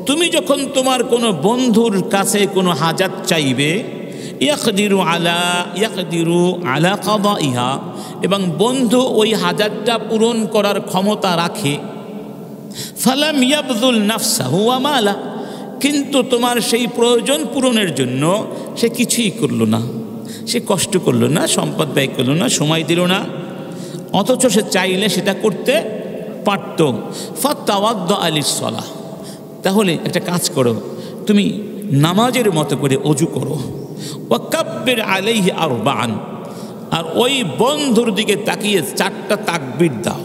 তুমি যখন তোমার কোনো বন্ধুর কাছে কোনো হাজাত চাইবে, ইয়াকদিরু আলা কাদাইহা, এবং বন্ধু ওই হাজাতটা পূরণ করার ক্ষমতা রাখে, ফালাম ইয়াবযুল নাফসাহু ওয়া মালা, কিন্তু তোমার সেই প্রয়োজন পূরণের জন্য সে কিছুই করলো না, সে কষ্ট করলো না, সম্পদ ব্যয় করলো না, সময় দিল না, অথচ সে চাইলে সেটা করতে পারত। ফাতাওয়াদ্দা লিস-সালাহ, তাহলে একটা কাজ করো, তুমি নামাজের মতো করে অজু করো। ওয়াকাব্বির আলাইহি আরবাআন, আর ওই বন্ধুর দিকে তাকিয়ে 4টা তাকবীর দাও।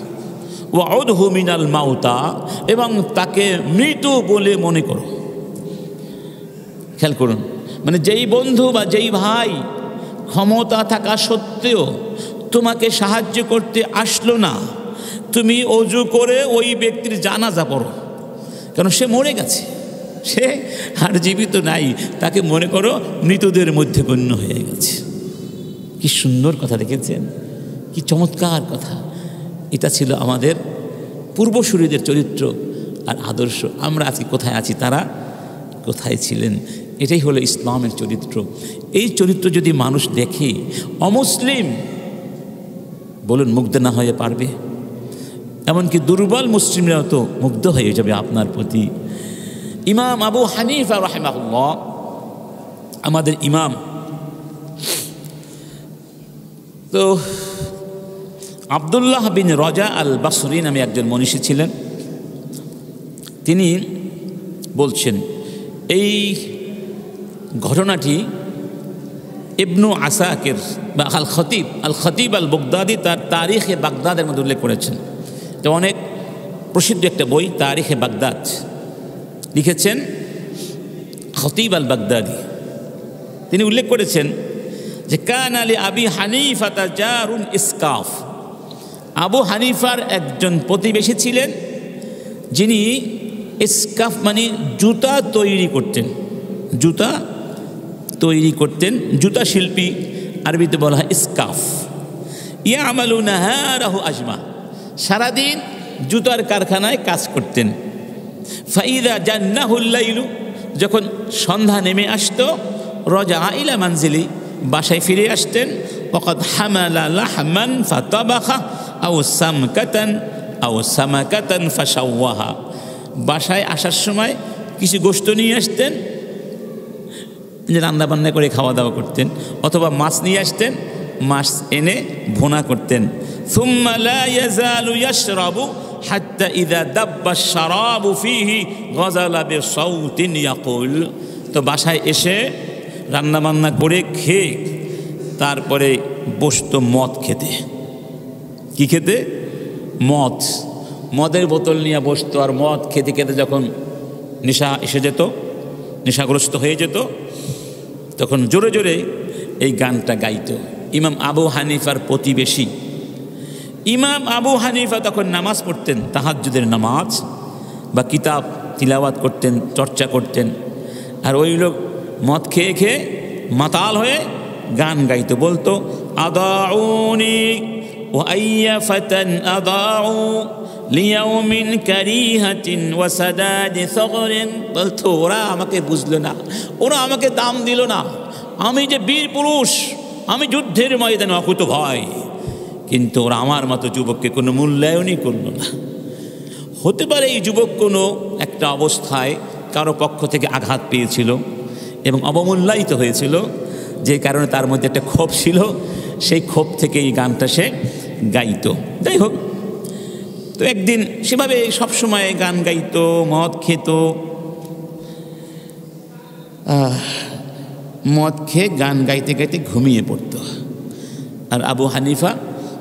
ওয়াউদহু মিনাল মাউতা, এবং তাকে মৃত বলে মনে করো। খেয়াল করুন, মানে যেই বন্ধু বা যেই ভাই ক্ষমতা থাকা সত্ত্বেও তোমাকে সাহায্য করতে আসলো না, তুমি অজু করে ওই ব্যক্তির জানাজা পড়ো, কারণ সে মরে গেছে, সে আর জীবিত নাই, তাকে মনে করো মৃতদের মধ্যে গণ্য হয়ে গেছে। কি সুন্দর কথা, দেখেছেন? কি চমৎকার কথা। এটা ছিল আমাদের পূর্বসূরীদের চরিত্র আর আদর্শ। আমরা আজকে কোথায় আছি, তারা কোথায় ছিলেন? এটাই হলো ইসলামের চরিত্র। এই চরিত্র যদি মানুষ দেখে, অমুসলিম বলুন মুগ্ধ না হয়ে পারবে? এমনকি দুর্বল মুসলিমরাও তো মুগ্ধ হয়ে যাবে আপনার প্রতি। ইমাম আবু হানিফা রাহিমাহুল্লাহ, আমাদের ইমাম, তো আব্দুল্লাহ বিন রজা আল বাসরি নামে একজন মনীষী ছিলেন। তিনি বলছেন, এই ঘটনাটি ইবনু আসাকির বা আল খতিব আল বাগদাদি তার তারিখে বাগদাদের মধ্যে উল্লেখ করেছেন। তো অনেক প্রসিদ্ধ একটা বই, তারিখে বাগদাদ, লিখেছেন খতিব আল বাগদাদি। তিনি উল্লেখ করেছেন যে কান আলী আবি হানিফা জারুন ইসকাফ, আবু হানিফার একজন প্রতিবেশী ছিলেন, যিনি ইসকাফ মানে জুতা তৈরি করতেন, জুতা তৈরি করতেন, জুতা শিল্পী, আরবিতে বলা হয় ইসকাফ। ইয়ামালু নাহারাহু আজমা, সারাদিন জুতার কারখানায় কাজ করতেন। ফাইদা জান্নাহুল লাইলু, যখন সন্ধ্যা নেমে আসতো, রজা ইলা মানজিলি, বাসায় ফিরে আসতেন। ওয়াকাদ হামালা লাহমান ফাতাবাখা আও সামকাতান আও সামাকাতান ফাশাওয়াহা, বাসায় আসার সময় কিছু গোশত নিয়ে আসতেন, যে রান্না বান্না করে খাওয়া দাওয়া করতেন, অথবা মাছ নিয়ে আসতেন, মাছ এনে ভুনা করতেন। সুম্মা লা ইয়াজালু ইয়াশরাবু হাত্তা ইযা দাব্বা আশ-শারাবু ফীহি গাযালা বিসাউতিন ইয়াকুল, তো বাসায় এসে রান্না বান্না করে খেয়ে তারপরে বসতো মদ খেতে। কি খেতে? মদ। মদের বোতল নিয়ে বসতো, আর মদ খেতে খেতে যখন নেশা এসে যেত, নেশাগ্রস্ত হয়ে যেত, তখন জোরে জোরে এই গানটা গাইতো। ইমাম আবু হানিফার প্রতিবেশী ইমাম আবু হানিফা তখন নামাজ পড়তেন, তাহাজ্জুদের নামাজ বা কিতাব তিলাওয়াত করতেন, চর্চা করতেন, আর ওই লোক মদ খেয়ে খেয়ে মাতাল হয়ে গান গাইতো, বলতো আদাউনি ওয়া আইয়া ফাতান আদাউ লিয়াউমিন কারিহাতিন ওয়া সাদাদি সগরিন, বলতো ওরা আমাকে বুঝলো না, ওরা আমাকে দাম দিল না, আমি যে বীর পুরুষ, আমি যুদ্ধের ময়দানে অকুত ভয়, কিন্তু ওরা আমার মতো যুবককে কোনো মূল্যায়নই করলো না। হতে পারে এই যুবক কোনো একটা অবস্থায় কারো পক্ষ থেকে আঘাত পেয়েছিল এবং অবমূল্যায়িত হয়েছিল, যে কারণে তার মধ্যে একটা ক্ষোভ ছিল, সেই ক্ষোভ থেকে এই গানটা সে গাইতো। যাই হোক, তো একদিন সেভাবে সবসময় গান গাইতো, মদ খেত, মদ খেয়ে গান গাইতে গাইতে ঘুমিয়ে পড়তো। আর আবু হানিফা,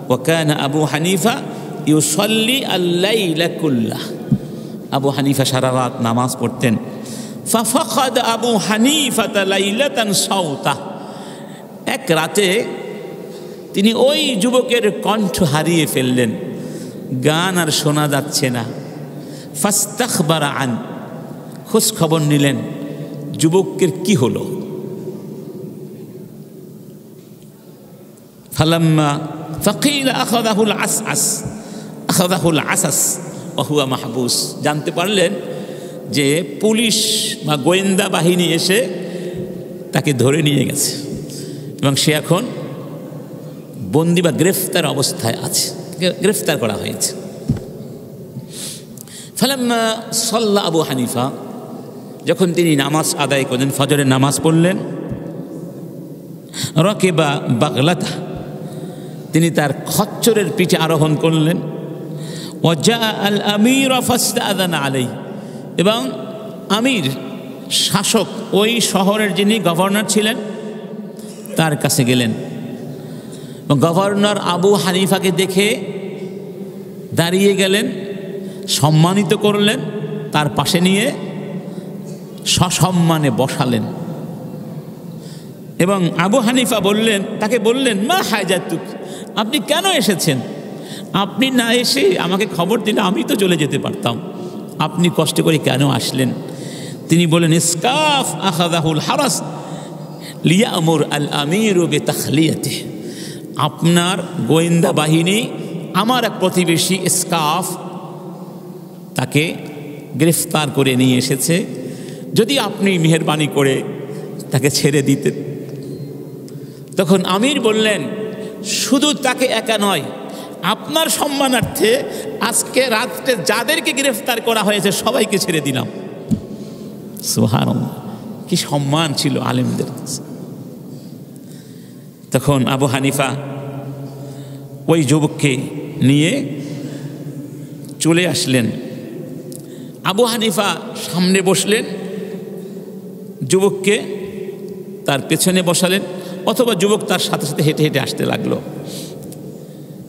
ওয়াকানা আবু হানিফা ইউসাল্লি আল-লাইলা কুল্লাহ, আবু হানিফা সারা রাত নামাজ পড়তেন। ফাফাকাদ আবু হানিফাতা লাইলাতান সাউতা, এক রাতে তিনি ওই যুবকের কণ্ঠ হারিয়ে ফেললেন, গান আর শোনা যাচ্ছে না। ফাস্তাখবারা আন, খোঁজ খবর নিলেন যুবকের কি হলো। ফালাম্মা ফাকিলা আখাযাহুল আসআস, আখাযাহুল আসাস ওয়া হুয়া মাহবুস, জানতে পারলেন যে পুলিশ বা গোয়েন্দা বাহিনী এসে তাকে ধরে নিয়ে গেছে এবং সে এখন বন্দি বা গ্রেফতার অবস্থায় আছে, গ্রেফতার করা হয়েছে। ফালাম্মা সাল্লা আবু হানিফা, যখন তিনি নামাজ আদায় করলেন, ফজরের নামাজ পড়লেন, রাকিবা বাগলাতা, তিনি তার খচ্চরের পিঠে আরোহণ করলেন। ওয়াজা আল আমির ফাস্তাআযানা আলাইহি, এবং আমির শাসক, ওই শহরের যিনি গভর্নর ছিলেন তার কাছে গেলেন। গভর্নর আবু হানিফাকে দেখে দাঁড়িয়ে গেলেন, সম্মানিত করলেন, তার পাশে নিয়ে সসম্মানে বসালেন এবং আবু হানিফা বললেন, তাকে বললেন, মা হাজাতুক, আপনি কেন এসেছেন? আপনি না এসে আমাকে খবর দিলে আমি তো চলে যেতে পারতাম, আপনি কষ্ট করে কেন আসলেন? তিনি বলেন, ইসকাফ আখাযাহুল হারাস লিয়ামুর আল আমিরু বিতাখলিয়াতিহি, আপনার গোয়েন্দা বাহিনী, আমার এক প্রতিবেশী ইসকাফ, তাকে গ্রেফতার করে নিয়ে এসেছে, যদি আপনি মেহেরবানি করে তাকে ছেড়ে দিতেন। তখন আমির বললেন, শুধু তাকে একা নয়, আপনার সম্মানার্থে আজকে রাত্রে যাদেরকে গ্রেফতার করা হয়েছে সবাইকে ছেড়ে দিলাম। সুবহানাল্লাহ, কি সম্মান ছিল আলেমদের কাছে। তখন আবু হানিফা ওই যুবককে নিয়ে চলে আসলেন। আবু হানিফা সামনে বসলেন, যুবককে তার পেছনে বসালেন, অথবা যুবক তার সাথে সাথে হেঁটে হেঁটে আসতে লাগলো।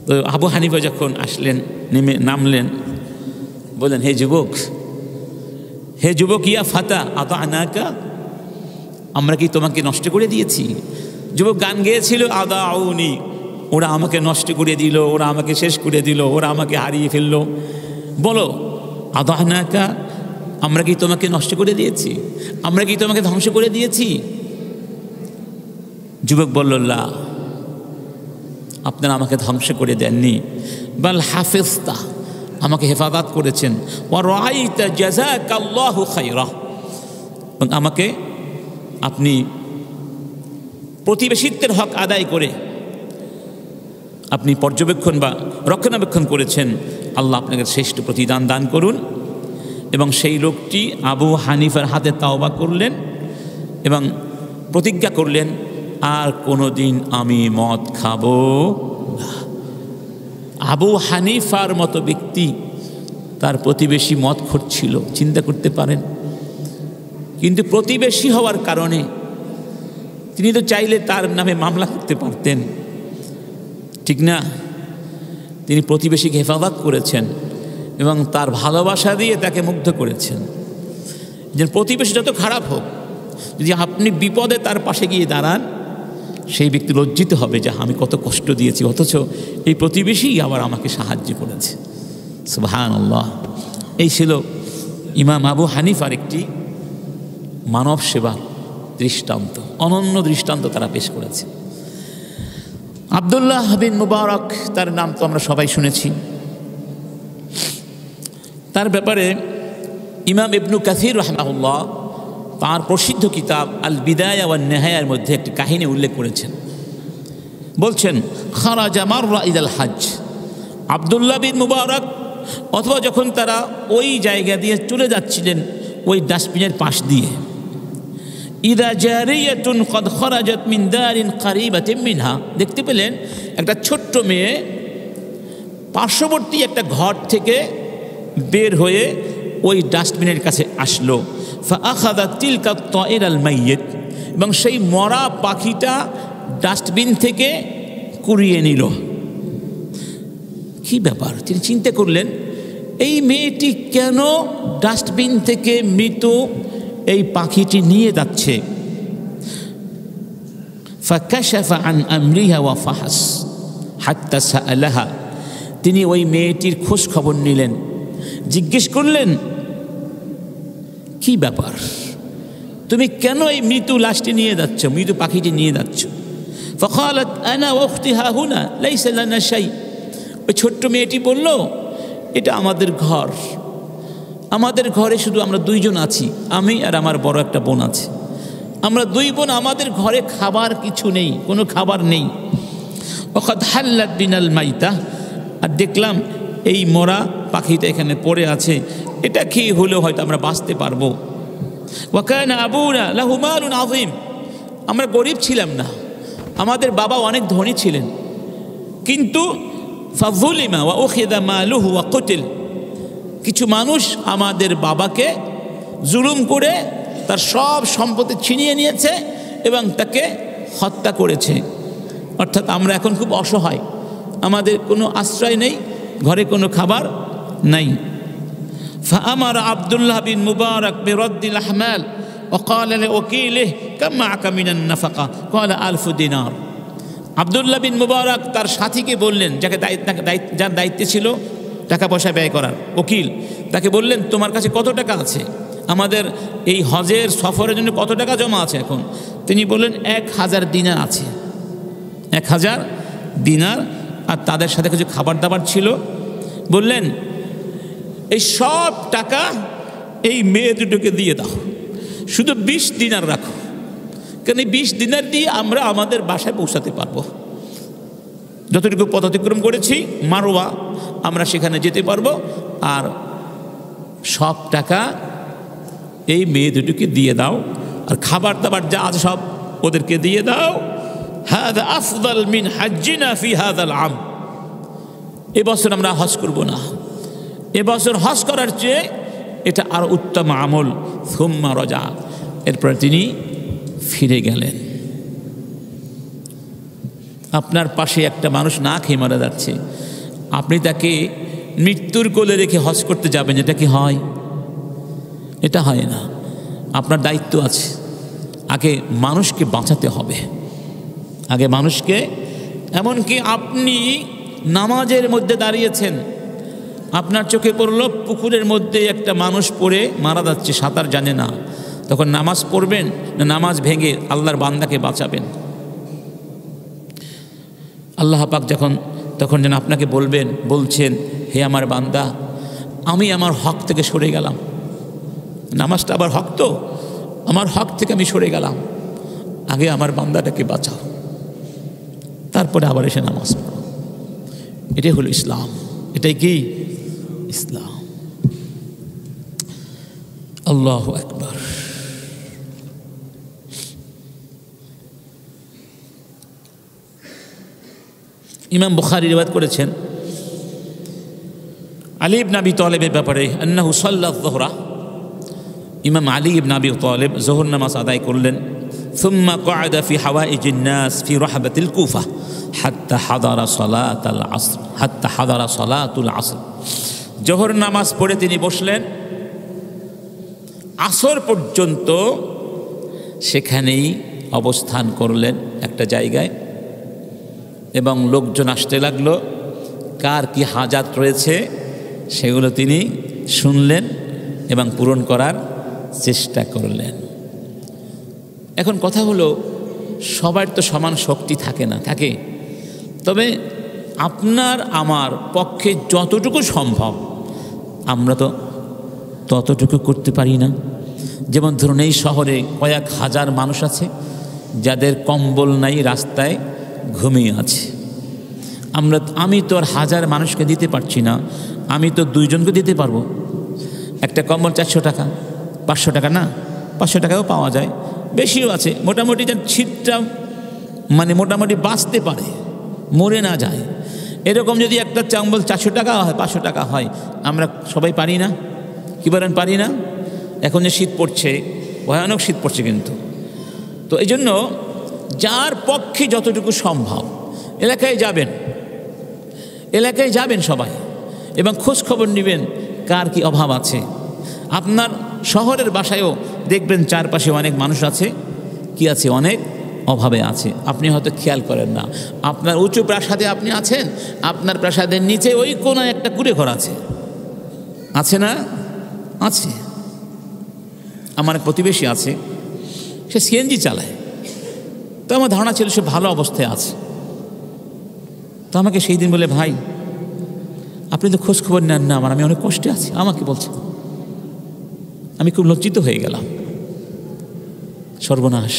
তো আবু হানিফা যখন আসলেন, নামলেন, বললেন, হে যুবক, হে যুবক, ইয়া ফাতা আতানাকা, আমরা কি তোমাকে নষ্ট করে দিয়েছি? যুবক গান গেয়েছিল, আদাউনি ওরা আমাকে নষ্ট করে দিল, ওরা আমাকে শেষ করে দিল, ওরা আমাকে হারিয়ে ফেলল। বলো, আদাহনাকা, আমরা কি তোমাকে নষ্ট করে দিয়েছি? আমরা কি তোমাকে ধ্বংস করে দিয়েছি? যুবক বলল, লা, আপনারা আমাকে ধ্বংস করে দেননি, বাল হাফিজতা, আমাকে হেফাজত করেছেন। ওয়া রাআইতা জাযাকাল্লাহু খায়রা, এবং আমাকে আপনি প্রতিবেশিত্বের হক আদায় করে আপনি পর্যবেক্ষণ বা রক্ষণাবেক্ষণ করেছেন। আল্লাহ আপনাকে শ্রেষ্ঠ প্রতিদান দান করুন। এবং সেই লোকটি আবু হানিফার হাতে তাওবা করলেন এবং প্রতিজ্ঞা করলেন, আর কোনো দিন আমি মদ খাব না। আবু হানিফার মতো ব্যক্তি, তার প্রতিবেশী মদখোর ছিল, চিন্তা করতে পারেন। কিন্তু প্রতিবেশী হওয়ার কারণে তিনি তো চাইলে তার নামে মামলা করতে পারতেন, ঠিক না? তিনি প্রতিবেশীকে হেফাজত করেছেন এবং তার ভালোবাসা দিয়ে তাকে মুগ্ধ করেছেন। যে প্রতিবেশী যত খারাপ হোক, যদি আপনি বিপদে তার পাশে গিয়ে দাঁড়ান, সেই ব্যক্তি লজ্জিত হবে যে আমি কত কষ্ট দিয়েছি, অথচ এই প্রতিবেশী আবার আমাকে সাহায্য করেছে। সুবহানাল্লাহ। এই ছিল ইমাম আবু হানিফার একটি মানব সেবার দৃষ্টান্ত, অনন্য দৃষ্টান্ত তারা পেশ করেছে। আব্দুল্লাহ বিন মুবারক, তার নাম তো আমরা সবাই শুনেছি। তার ব্যাপারে ইমাম ইবনু কাসির রাহিমাহুল্লাহ তাঁর প্রসিদ্ধ কিতাব আল বিদায়া ওয়ান নিহায়ার মধ্যে একটি কাহিনী উল্লেখ করেছেন। বলছেন, খারাজা মাররা ইলাল হজ, আব্দুল্লাহ বিন মুবারক অথবা যখন তারা ওই জায়গা দিয়ে চলে যাচ্ছিলেন, ওই ডাস্টবিনের পাশ দিয়ে, ইদা জারিয়াতুন কদ খরাজাত মিন দারিন কারিবাতিন মিনহা, দেখতে পেলেন একটা ছোট্ট মেয়ে পার্শ্ববর্তী একটা ঘর থেকে বের হয়ে ওই ডাস্টবিনের কাছে আসলো। ফাআখাযাত তিলকা তায়র আল মাইয়িত, এবং সেই মরা পাখিটা ডাস্টবিন থেকে কুড়িয়ে নিল। কি ব্যাপার? তিনি চিন্তা করলেন, এই মেয়েটি কেন ডাস্টবিন থেকে মৃত এই পাখিটি নিয়ে যাচ্ছে? ফাকাশাফা আন আমরিহা ওয়া ফাহাস হাত্তা সাআলাহা, তিনি ওই মেয়েটির খোঁজ খবর নিলেন, জিজ্ঞেস করলেন, কি ব্যাপার, তুমি কেন এই মৃত লাশটি নিয়ে যাচ্ছ, মৃত পাখিটি নিয়ে যাচ্ছ? ফাকালাত আনা ওয়া উখতি হা হুনা লাইসা লানা শাই, ওই ছোট্ট মেয়েটি বলল, এটা আমাদের ঘর, আমাদের ঘরে শুধু আমরা দুইজন আছি, আমি আর আমার বড় একটা বোন আছে, আমরা দুই বোন, আমাদের ঘরে খাবার কিছু নেই, কোনো খাবার নেই। ওয়াকাদ হাল্লাত বিনাল মাইতা, আর দেখলাম এই মরা পাখিটা এখানে পড়ে আছে, এটা খেয়ে হলেও হয়তো আমরা বাঁচতে পারবো। ওয়া কানা আবুনা লাহু মালুন আযীম, আমরা গরিব ছিলাম না, আমাদের বাবা অনেক ধনী ছিলেন, কিন্তু ফাযুলিমা ওয়া উখিযা মালুহু ওয়া কুতিল, কিছু মানুষ আমাদের বাবাকে জুলুম করে তার সব সম্পত্তি ছিনিয়ে নিয়েছে এবং তাকে হত্যা করেছে। অর্থাৎ আমরা এখন খুব অসহায়, আমাদের কোনো আশ্রয় নেই, ঘরে কোনো খাবার নাই। ফাআমার আব্দুল্লাহ বিন মুবারক বিরদ্দিল আহমাল ওয়া ক্বালা লিওয়াকিলিহি কাম মাআকা মিনান নাফাকা, ক্বালা 1000 দিনার। আব্দুল্লাহ বিন মুবারক তার সাথীকে বললেন, যার দায়িত্বে ছিল টাকা পয়সা ব্যয় করার, ওকিল, তাকে বললেন, তোমার কাছে কত টাকা আছে, আমাদের এই হজের সফরের জন্য কত টাকা জমা আছে এখন? তিনি বললেন 1000 দিনার আছে, 1000 দিনার, আর তাদের সাথে কিছু খাবার দাবার ছিল। বললেন, এই সব টাকা এই মেয়ে দুটোকে দিয়ে দাও, শুধু 20 দিনার রাখো, কারণ এই 20 দিনার দিয়ে আমরা আমাদের বাসায় পৌঁছাতে পারবো, যতটুকু পথ অতিক্রম করেছি মারওয়া আমরা সেখানে যেতে পারবো, আর সব টাকা এই মেয়ে দুটোকে দিয়ে দাও, আর খাবার দাবার যা আছে সব ওদেরকে দিয়ে দাও। হাযা আফদাল মিন হাজ্জিনা ফি হাযাল আম, এবছর আমরা হজ করব না, এবছর হজ করার চেয়ে এটা আর উত্তম আমল। সুম্মা রাজা, এরপর তিনি ফিরে গেলেন। আপনার পাশে একটা মানুষ না খেয়ে মারা যাচ্ছে, আপনি তাকে মৃত্যুর কোলে রেখে হজ করতে যাবেন, এটা কি হয়? এটা হয় না। আপনার দায়িত্ব আছে, আগে মানুষকে বাঁচাতে হবে, আগে মানুষকে এমনকি আপনি নামাজের মধ্যে দাঁড়িয়েছেন, আপনার চোখে পড়ল পুকুরের মধ্যে একটা মানুষ পড়ে মারা যাচ্ছে, সাঁতার জানে না, তখন নামাজ পড়বেন না নামাজ ভেঙে আল্লাহর বান্দাকে বাঁচাবেন? আল্লাহ পাক তখন যেন আপনাকে বলছেন, হে আমার বান্দা, আমি আমার হক থেকে সরে গেলাম, নামাজটা আবার হক, তো আমার হক থেকে আমি সরে গেলাম, আগে আমার বান্দাটাকে বাঁচাও, তারপরে আবার এসে নামাজ পড়ো। এটাই হলো ইসলাম। এটাই কি ইসলাম? আল্লাহু আকবার। ইমাম বুখারী রিওয়ায়াত করেছেন আলী ইবনে আবি তালেবের ব্যাপারে, আন্নাহু সাল্লা যুহরা, ইমাম আলী ইবনে আবি তালেব যোহর নামাজ আদায় করলেন। সুম্মা ক্বাআদা ফি হাওয়াইজিন নাস ফি রাহবাতিল কুফা হাত্তা হাদারা সালাতুল আসর। যোহর নামাজ পড়ে তিনি বসলেন, আসর পর্যন্ত সেখানেই অবস্থান করলেন একটা জায়গায়, এবং লোকজন আসতে লাগলো, কার কি হাজাত রয়েছে সেগুলো তিনি শুনলেন এবং পূরণ করার চেষ্টা করলেন। এখন কথা হলো, সবার তো সমান শক্তি থাকে না, থাকে, তবে আপনার আমার পক্ষে যতটুকু সম্ভব আমরা তো ততটুকু করতে পারি না। যেমন ধরুন, এই শহরে কয়েক হাজার মানুষ আছে যাদের কম্বল নাই, রাস্তায় ঘুমিয়ে আছে। আমি তো আর হাজার মানুষকে দিতে পারছি না, আমি তো দুইজনকে দিতে পারবো। একটা কম্বল 400 টাকা, 500 টাকা না, 500 টাকাও পাওয়া যায়, বেশিও আছে। মোটামুটি যার শীতটা মোটামুটি বাঁচতে পারে, মরে না যায়, এরকম যদি একটা কম্বল 400 টাকা হয়, 500 টাকা হয়, আমরা সবাই পারি না? কি বলেন, পারি না? এখন যে শীত পড়ছে, ভয়ানক শীত পড়ছে কিন্তু। তো এই জন্য যার পক্ষে যতটুকু সম্ভব এলাকায় যাবেন সবাই, এবং খোঁজ খবর নেবেন কার কি অভাব আছে। আপনার শহরের বাসায়ও দেখবেন চারপাশে অনেক মানুষ আছে, কি আছে, অনেক অভাবে আছে, আপনি হয়তো খেয়াল করেন না। আপনার উঁচু প্রাসাদে আপনি আছেন, আপনার প্রাসাদের নিচে ওই কোনায় একটা কুঁড়ে ঘর আছে না? আছে। আমার এক প্রতিবেশী আছে, সে সিএনজি চালায়, তো আমার ধারণা ছিল সে ভালো অবস্থায় আছে। তো আমাকে সেই দিন বলে, ভাই আপনি তো খোঁজ খবর নেন না আমার, আমি অনেক কষ্টে আছি, আমাকে বলছে। আমি খুব লজ্জিত হয়ে গেলাম, সর্বনাশ,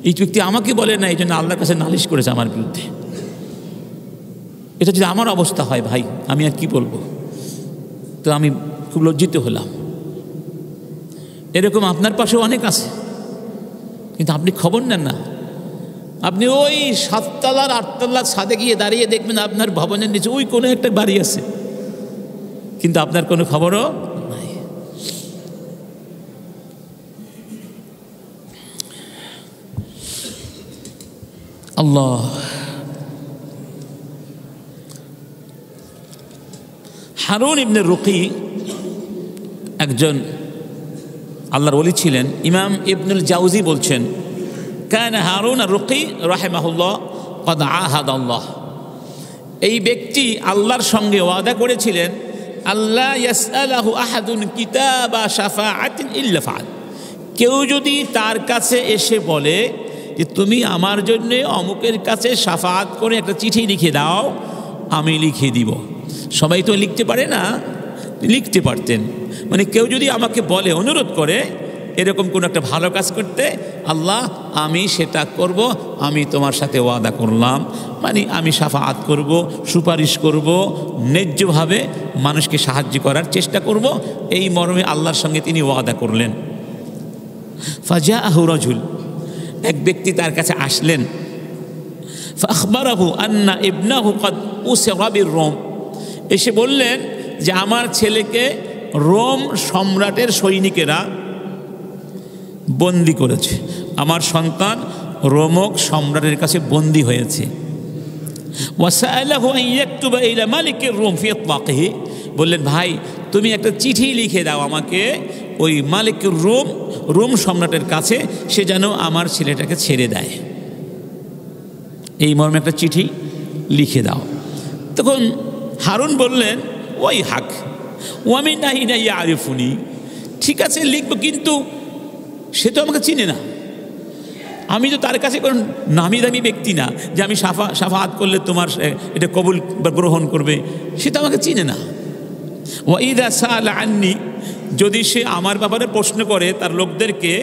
এই ব্যক্তি আমাকে বলে না, এই জন্য আল্লাহর কাছে নালিশ করেছে আমার বিরুদ্ধে। এটা যদি আমার অবস্থা হয় ভাই, আমি আর কি বলবো? তো আমি খুব লজ্জিত হলাম। এরকম আপনার পাশেও অনেক আছে, কিন্তু আপনি খবর নেন না। আপনি ওই 7 তলার 8 তলার ছাদে গিয়ে দাঁড়িয়ে দেখবেন আপনার ভবনের নিচে ওই কোনো একটা বাড়ি আছে, কিন্তু আপনার কোনো খবরও নাই। আল্লাহ, হারুন ইবনে রুকি একজন আল্লাহর ওলি ছিলেন। ইমাম ইবনুল জাউজি বলছেন, কান হারুন আর-রুকি রাহিমাহুল্লাহ ক্বাদ আহাদাল্লাহ, এই ব্যক্তি আল্লাহর সঙ্গে ওয়াদা করেছিলেন, আল্লাহ ইয়াসআলাহু আহাদুন কিতাবা শাফাআতিন ইল্লা ফাআল, কেউ যদি তার কাছে এসে বলে যে তুমি আমার জন্য অমুকের কাছে শাফাআত করে একটা চিঠি লিখে দাও, আমি লিখে দিব। সবাই তো লিখতে পারে না, লিখতে পারতেন। কেউ যদি আমাকে বলে, অনুরোধ করে এরকম কোনো একটা ভালো কাজ করতে, আল্লাহ আমি সেটা করব, আমি তোমার সাথে ওয়াদা করলাম, আমি শাফাআত করব, সুপারিশ করব, ন্যায্যভাবে মানুষকে সাহায্য করার চেষ্টা করব, এই মর্মে আল্লাহর সঙ্গে তিনি ওয়াদা করলেন। ফাজাআহু রাজুল, এক ব্যক্তি তার কাছে আসলেন। ফাখবারাহু আন্না ইবনাহু ক্বাদ উসিরা বির-রোম, এসে বললেন যে আমার ছেলেকে রোম সম্রাটের সৈনিকেরা বন্দি করেছে, আমার সন্তান রোমক সম্রাটের কাছে বন্দি হয়েছে। ওয়াসাআলাহু আন ইয়াকতুবা ইলা মালিকির রোম ফি ইতলাকিহি, বললেন ভাই তুমি একটা চিঠি লিখে দাও আমাকে ওই মালিকির রোম সম্রাটের কাছে, সে যেন আমার ছেলেটাকে ছেড়ে দেয়। এই মর্মে একটা চিঠি লিখে দাও। তখন হারুন বললেন, ওই হাক ওয়ামি নাহি নাই আরিফুনি, ঠিক আছে লিখবো, কিন্তু সে তো আমাকে চিনে না, আমি তো তার কাছে কোনো নামি দামি ব্যক্তি না যে আমি সাফাত করলে তোমার এটা কবুল বা গ্রহণ করবে, সে তো আমাকে চিনে না। ওয়াইদা সাল আন্নি, যদি সে আমার ব্যাপারে প্রশ্ন করে তার লোকদেরকে,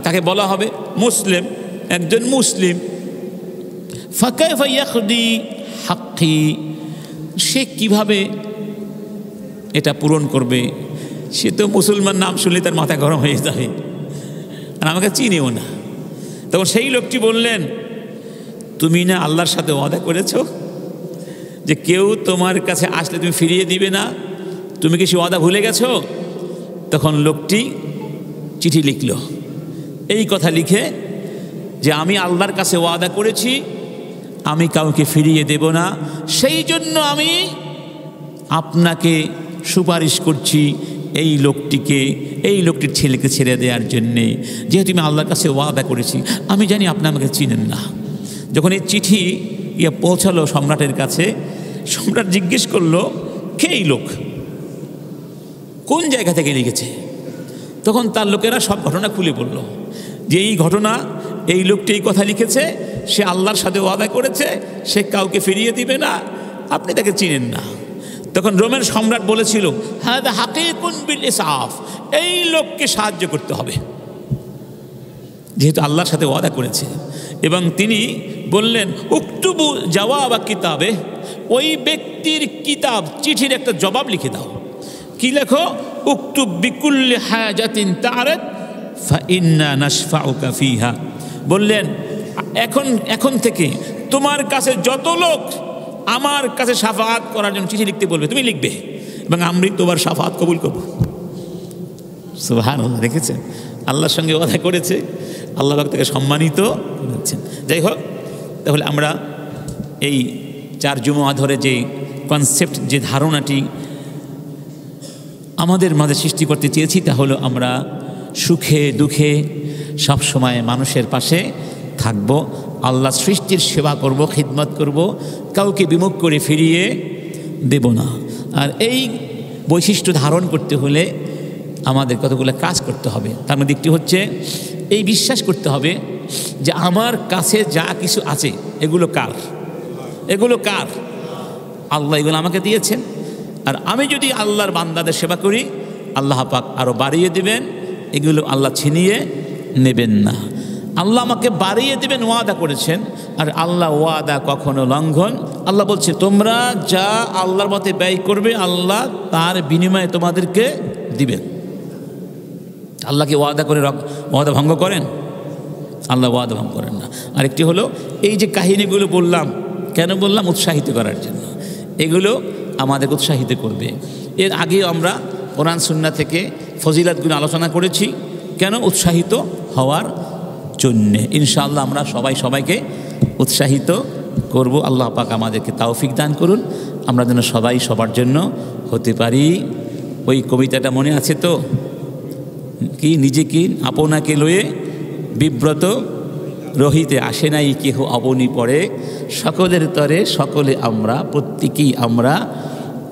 তাকে বলা হবে মুসলিম, একজন মুসলিম। ফাকাইফা ইয়াকদি হাক্কি, সে কিভাবে এটা পূরণ করবে? সে তো মুসলমান নাম শুনলে তার মাথা গরম হয়ে যাবে, আর আমাকে চিনেও না। তখন সেই লোকটি বললেন, তুমি না আল্লাহর সাথে ওয়াদা করেছ যে কেউ তোমার কাছে আসলে তুমি ফিরিয়ে দিবে না, তুমি কি সে ওয়াদা ভুলে গেছো? তখন লোকটি চিঠি লিখল, এই কথা লিখে যে আমি আল্লাহর কাছে ওয়াদা করেছি আমি কাউকে ফিরিয়ে দেব না, সেই জন্য আমি আপনাকে সুপারিশ করছি এই লোকটির ছেলেকে ছেড়ে দেওয়ার জন্যে, যেহেতু আমি আল্লাহর কাছে ওয়াদা করেছি। আমি জানি আপনি আমাকে চিনেন না। যখন এই চিঠি পৌঁছালো সম্রাটের কাছে, সম্রাট জিজ্ঞেস করলো, কে এই লোক, কোন জায়গা থেকে লিখেছে? তখন তার লোকেরা সব ঘটনা খুলে বলল যে এই ঘটনা, এই লোকটি এই কথা লিখেছে, সে আল্লাহর সাথে ওয়াদা করেছে সে কাউকে ফিরিয়ে দিবে না, আপনি তাকে চিনেন না। তখন রোমের সম্রাট বলেছিল, হাদা হাকিকুন বিল ইসাফ, এই লোককে সাহায্য করতে হবে যেহেতু আল্লাহর সাথে ওয়াদা করেছে। এবং তিনি বললেন, উকতুবু জওয়াব কিতাবে, ওই ব্যক্তির কিতাব চিঠির একটা জবাব লিখে দাও। কি লেখো? উকতুব বিকুল্লি হাজাতিন তারাত ফা ইন্না নাশফাউকা ফিহা, বললেন এখন থেকে তোমার কাছে যত লোক আমার কাছে শাফাআত করার জন্য চিঠি লিখতে বলবে তুমি লিখবে, এবং আমি তোমার শাফাআত কবুল করব। সুবহানাল্লাহ, দেখেছেন আল্লাহর সঙ্গে ওয়াদা করেছে, আল্লাহ পাক তাকে সম্মানিত করেছেন। যাই হোক, তাহলে আমরা এই 4 জুমা ধরে যে কনসেপ্ট, যে ধারণাটি আমাদের মাঝে সৃষ্টি করতে চেয়েছি, তা হলো আমরা সুখে দুঃখে সবসময় মানুষের পাশে থাকব, আল্লাহ সৃষ্টির সেবা করব, খিদমত করব, কাউকে বিমুখ করে ফিরিয়ে দেব না। আর এই বৈশিষ্ট্য ধারণ করতে হলে আমাদের কতগুলো কাজ করতে হবে। তার মধ্যে একটি হচ্ছে এই বিশ্বাস করতে হবে যে আমার কাছে যা কিছু আছে এগুলো কার? আল্লাহ এগুলো আমাকে দিয়েছেন। আর আমি যদি আল্লাহর বান্দাদের সেবা করি, আল্লাহ পাক আরও বাড়িয়ে দেবেন, এগুলো আল্লাহ ছিনিয়ে নেবেন না। আল্লাহ আমাকে বাড়িয়ে দেবেন ওয়াদা করেছেন, আর আল্লাহ ওয়াদা কখনো লঙ্ঘন। আল্লাহ বলছে, তোমরা যা আল্লাহর মতে ব্যয় করবে আল্লাহ তার বিনিময়ে তোমাদেরকে দিবেন। আল্লাহকে ওয়াদা করে ওয়াদা ভঙ্গ করেন? আল্লাহ ওয়াদা ভঙ্গ করেন না। আরেকটি হলো এই যে কাহিনীগুলো বললাম, কেন বললাম? উৎসাহিত করার জন্য। এগুলো আমাদের উৎসাহিত করবে। এর আগেও আমরা কোরআন সুন্নাহ থেকে ফজিলাতগুলো আলোচনা করেছি, কেন? উৎসাহিত হওয়ার জন্যে। ইনশাআল্লাহ আমরা সবাইকে উৎসাহিত করব। আল্লাহ পাক আমাদেরকে তৌফিক দান করুন, আমরা যেন সবাই সবার জন্য হতে পারি। ওই কবিতাটা মনে আছে তো? কি, নিজেকে আপনাকে লয়ে বিব্রত রহিতে আসে নাই কেহ অবনী পড়ে, সকলের তরে সকলে আমরা, প্রত্যেকেই আমরা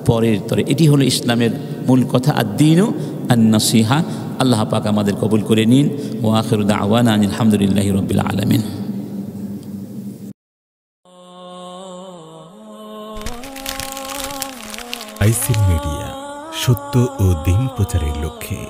পরের তরে। এটি হলো ইসলামের মূল কথা, আদ-দীনু আন-নাসিহা। আল্লাহ পাক আমাদের কবুল করে নিন। ওয়া আখিরু দাওয়ানা আনিল হামদুলিল্লাহি রাব্বিল আলামিন। আইসিল মিডিয়া, সত্য ও দিন প্রচারের লক্ষ্যে।